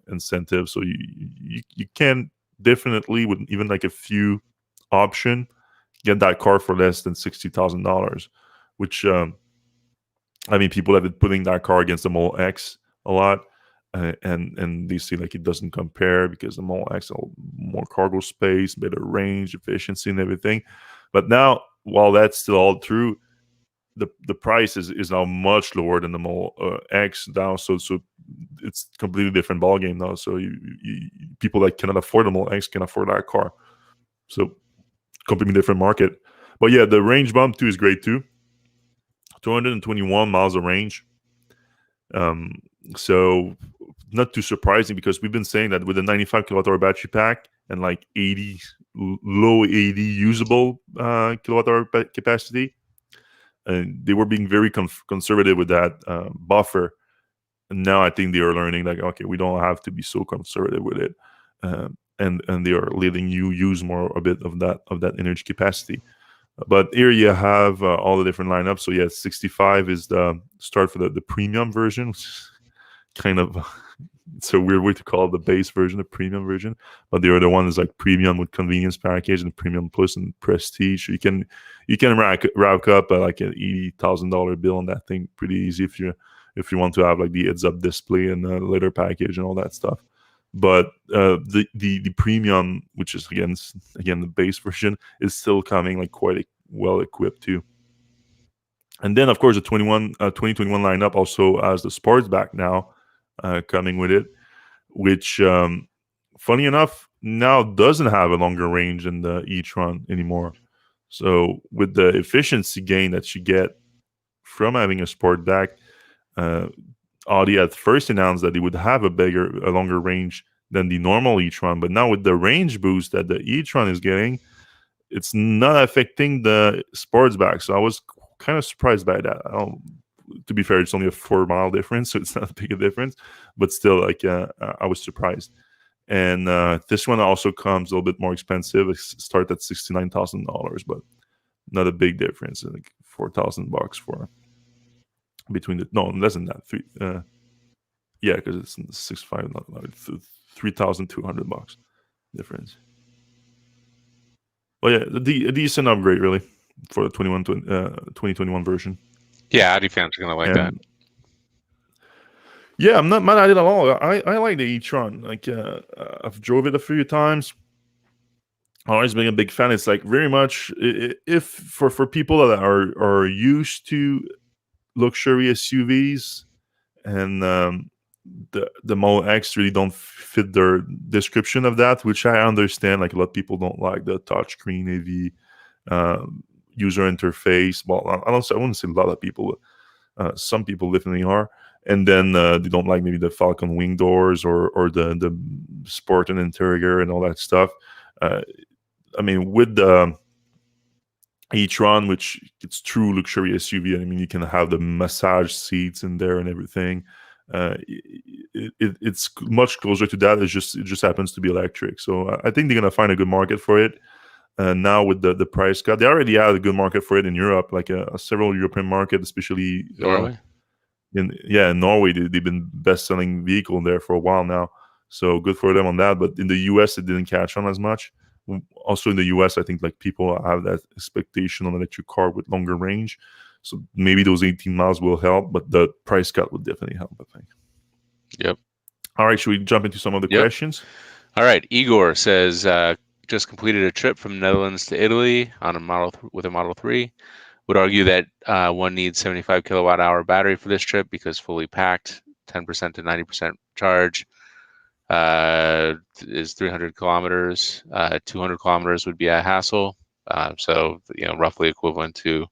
incentive, so you can definitely, with even like a few option, get that car for less than $60,000, which I mean, people have been putting that car against the Model X a lot. And they see like it doesn't compare because the Model X has more cargo space, better range, efficiency, and everything. But now, while that's still all true, the price is now much lower than the Model X now. So it's completely different ballgame now. So you people that cannot afford the Model X can afford that car. So completely different market. But yeah, the range bump too is great too. 221 miles of range. So not too surprising, because we've been saying that with a 95 kilowatt hour battery pack and like 80 low 80 usable kilowatt hour capacity, and they were being very conservative with that buffer. And now I think they are learning, like, okay, we don't have to be so conservative with it, and they are letting you use a bit of that energy capacity. But here you have all the different lineups. So yeah, 65 is the start for the premium version, which is kind of it's a weird way to call it the base version, the premium version. But the other one is like premium with convenience package and premium plus and prestige. So you can rack up like an $80,000 bill on that thing pretty easy if you want to have like the heads up display and the leather package and all that stuff. But the premium, which is again the base version, is still coming like quite well equipped too. And then of course the 2021 lineup also has the Sportsback now coming with it, which funny enough now doesn't have a longer range than the e-tron anymore. So with the efficiency gain that you get from having a Sportback, Audi at first announced that they would have a longer range than the normal e-tron, but now with the range boost that the e-tron is getting, it's not affecting the Sportsback. So I was kind of surprised by that. To be fair, it's only a 4-mile difference, so it's not a big difference, but still, like, I was surprised. And this one also comes a little bit more expensive. It starts at $69,000, but not a big difference, like $4,000 for between the less than that. Yeah, because it's 6.5, not $3,200 difference. Well, yeah, a decent upgrade really for the 2021 version. Yeah, Audi fans are gonna like that. Yeah, I'm not mad at it at all. I like the e-tron. Like, I've drove it a few times. I've always been a big fan. It's like very much if for people that are used to luxury SUVs, and the Model X really don't fit their description of that, which I understand. Like, a lot of people don't like the touchscreen AV user interface. Well, I wouldn't say a lot of people. Some people definitely are. And then they don't like maybe the Falcon wing doors or the sport and interior and all that stuff. I mean, with the e-tron, which it's true luxury SUV, I mean, you can have the massage seats in there and everything. It's much closer to that. It just happens to be electric. So I think they're gonna find a good market for it. Now with the price cut, they already had a good market for it in Europe, like several European markets, especially Norway. In Norway, they've been best-selling vehicle there for a while now. So good for them on that. But in the US, it didn't catch on as much. Also in the US, I think like people have that expectation on an electric car with longer range. So maybe those 18 miles will help, but the price cut would definitely help, I think. Yep. All right, should we jump into some of the questions? All right. Igor says, just completed a trip from Netherlands to Italy on with a Model 3. Would argue that one needs 75 kilowatt hour battery for this trip because fully packed, 10% to 90% charge is 300 kilometers. 200 kilometers would be a hassle. So, roughly equivalent to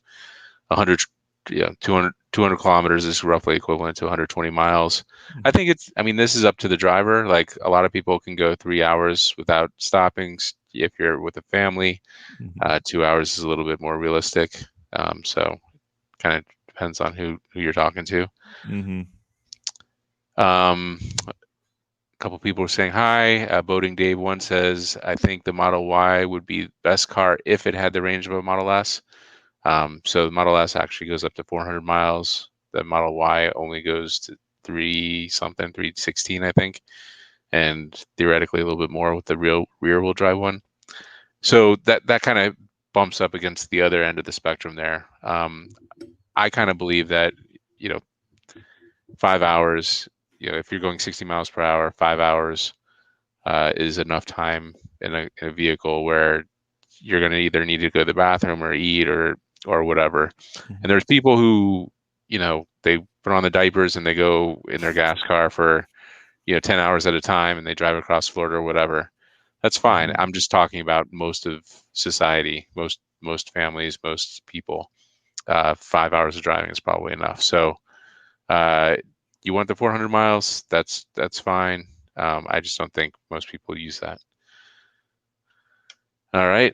100, 200 kilometers is roughly equivalent to 120 miles. I think this is up to the driver. Like, a lot of people can go 3 hours without stopping. If you're with a family, 2 hours is a little bit more realistic. So kind of depends on who you're talking to. A couple people were saying hi. Boating Dave 1 says, I think the Model Y would be the best car if it had the range of a Model S. So the Model S actually goes up to 400 miles. The Model Y only goes to 316, I think, and theoretically a little bit more with the rear-wheel drive one. So that kind of bumps up against the other end of the spectrum there. I kind of believe that 5 hours, if you're going 60 miles per hour, 5 hours is enough time in a vehicle where you're going to either need to go to the bathroom or eat or whatever. And there's people who, they put on the diapers and they go in their gas car for 10 hours at a time and they drive across Florida or whatever. That's fine. I'm just talking about most of society, most families, most people. 5 hours of driving is probably enough. So you want the 400 miles? That's fine. I just don't think most people use that. All right,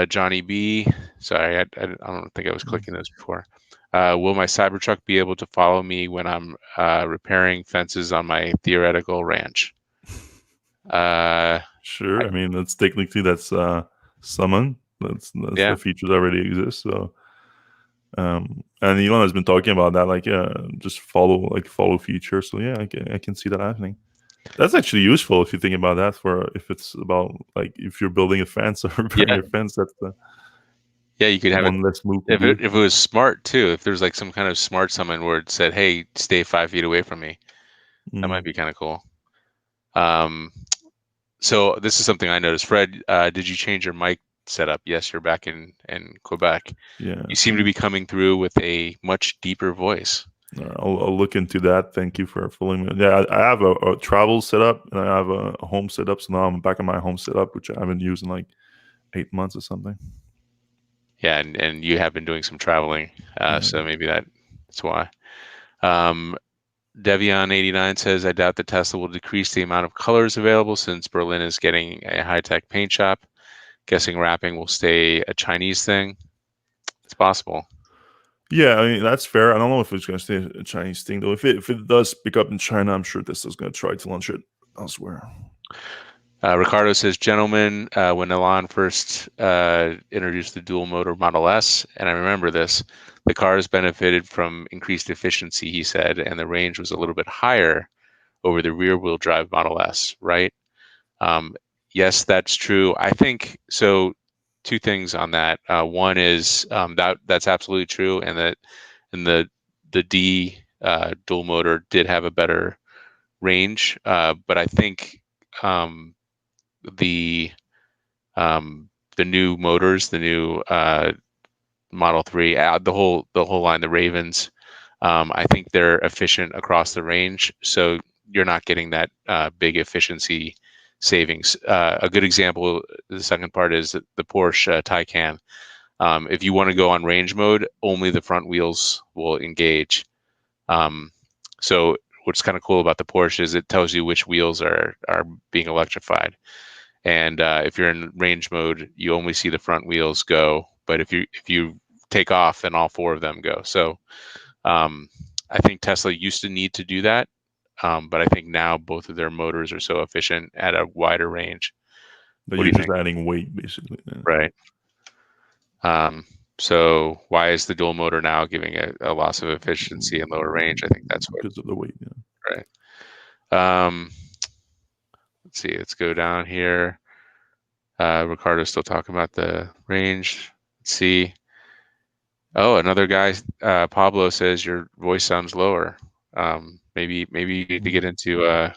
Johnny B. Sorry, I don't think I was clicking those before. Will my Cybertruck be able to follow me when I'm repairing fences on my theoretical ranch? Sure. I mean, that's technically summon. That's Yeah. the feature that already exists. So, and Elon has been talking about that, like, just follow feature. So yeah, I can see that happening. That's actually useful if you think about that. For if it's about like if you're building a fence or repairing Yeah. a fence, that's the You could have one less move to if do. it was smart too. If there's like some kind of smart summon where it said, "Hey, stay 5 feet away from me," that might be kind of cool. So this is something I noticed. Fred, did you change your mic setup? Yes, you're back in Quebec. Yeah, You seem to be coming through with a much deeper voice. I'll look into that. Thank you for filling me. Yeah, I have a travel setup and I have a home setup. So now I'm back in my home setup, which I haven't used in like 8 months or something. Yeah, and you have been doing some traveling, so maybe that's why. Devion89 says, I doubt that Tesla will decrease the amount of colors available since Berlin is getting a high-tech paint shop. Guessing wrapping will stay a Chinese thing. It's possible. Yeah, I mean that's fair. I don't know if it's going to stay a Chinese thing though. If it does pick up in China, I'm sure Tesla's going to try to launch it elsewhere. Ricardo says, gentlemen, when Elon first introduced the dual motor Model S, and I remember this, the cars benefited from increased efficiency, he said, and the range was a little bit higher over the rear wheel drive Model S, right? Yes, that's true. I think so. Two things on that. One is that's absolutely true, and the D dual motor did have a better range, but I think the the new motors, the new Model 3, the whole line, the Ravens, I think they're efficient across the range, so you're not getting that big efficiency savings. A good example, the second part is the Porsche Taycan. If you want to go on range mode, only the front wheels will engage. So what's kind of cool about the Porsche is it tells you which wheels are being electrified. And if you're in range mode, you only see the front wheels go. But if you take off, then all 4 of them go. So I think Tesla used to need to do that, but I think now both of their motors are so efficient at a wider range. But What do you're you just think? adding weight, basically. Yeah. Right. So why is the dual motor now giving a loss of efficiency and lower range? I think that's what. Because of the weight. Yeah. Right. Let's see. Let's go down here. Ricardo's still talking about the range. Let's see. Oh, another guy, Pablo says your voice sounds lower. Maybe you need to get into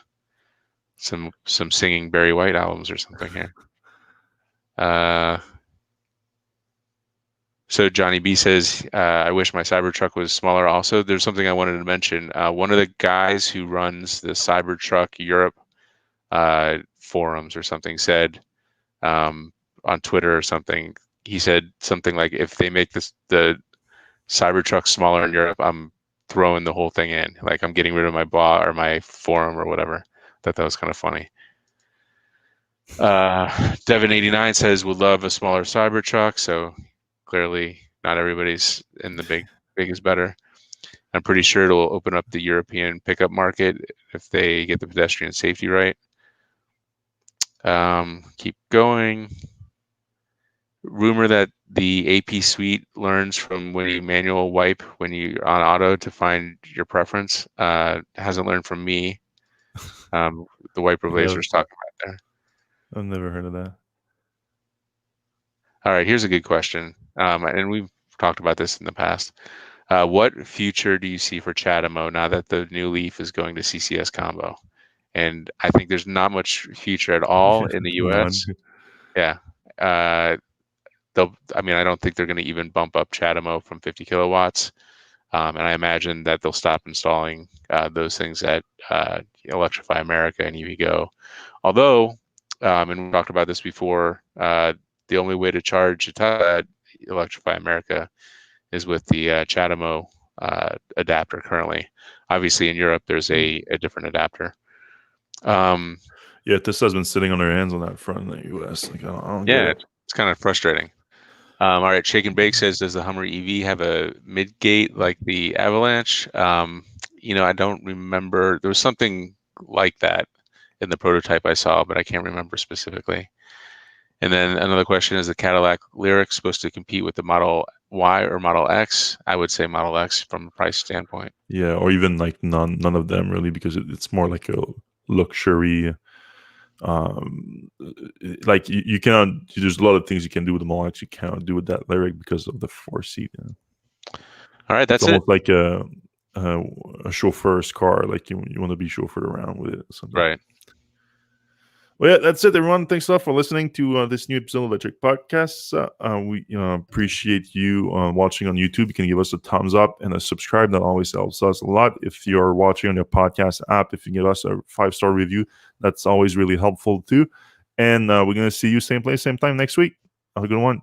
some singing Barry White albums or something here. So Johnny B says, I wish my Cybertruck was smaller. Also, there's something I wanted to mention. One of the guys who runs the Cybertruck Europe forums or something said on Twitter or something, he said something like, if they make the Cybertruck smaller in Europe, I'm throwing the whole thing in. Like, I'm getting rid of my blog or my forum or whatever. Thought that was kind of funny. Devin89 says, would love a smaller Cybertruck. So clearly not everybody's in the big is better. I'm pretty sure it'll open up the European pickup market if they get the pedestrian safety right. Keep going. Rumor that the AP suite learns from when you manual wipe when you're on auto to find your preference. Hasn't learned from me. The wipe replacer's talking about there. I've never heard of that. All right, here's a good question. And we've talked about this in the past. What future do you see for CHAdeMO now that the new Leaf is going to CCS combo? And I think there's not much future at all in the US. Yeah. I don't think they're going to even bump up CHAdeMO from 50 kilowatts. And I imagine that they'll stop installing those things at Electrify America and EVgo. Although, and we talked about this before, the only way to charge at Electrify America is with the CHAdeMO adapter currently. Obviously, in Europe, there's a different adapter. Yeah, Tesla's been sitting on their hands on that front in the U.S. Like, I don't get it. It's kind of frustrating. All right, Shake and Bake says, does the Hummer EV have a mid-gate like the Avalanche? I don't remember. There was something like that in the prototype I saw, but I can't remember specifically. And then another question, is the Cadillac Lyriq supposed to compete with the Model Y or Model X? I would say Model X from a price standpoint. Yeah, or even like none of them really, because it's more like a luxury. Like you cannot. There's a lot of things you can do with the Model X you cannot do with that Lyriq because of the 4-seat. All right, that's it's it. almost like a chauffeur's car. Like you want to be chauffeured around with it or something. Right. Well, yeah, that's it, everyone. Thanks a lot for listening to this new episode of Electrek Podcast. We appreciate you watching on YouTube. You can give us a thumbs up and a subscribe. That always helps us a lot. If you're watching on your podcast app, if you give us a 5-star review, that's always really helpful too. And we're going to see you same place, same time next week. Have a good one.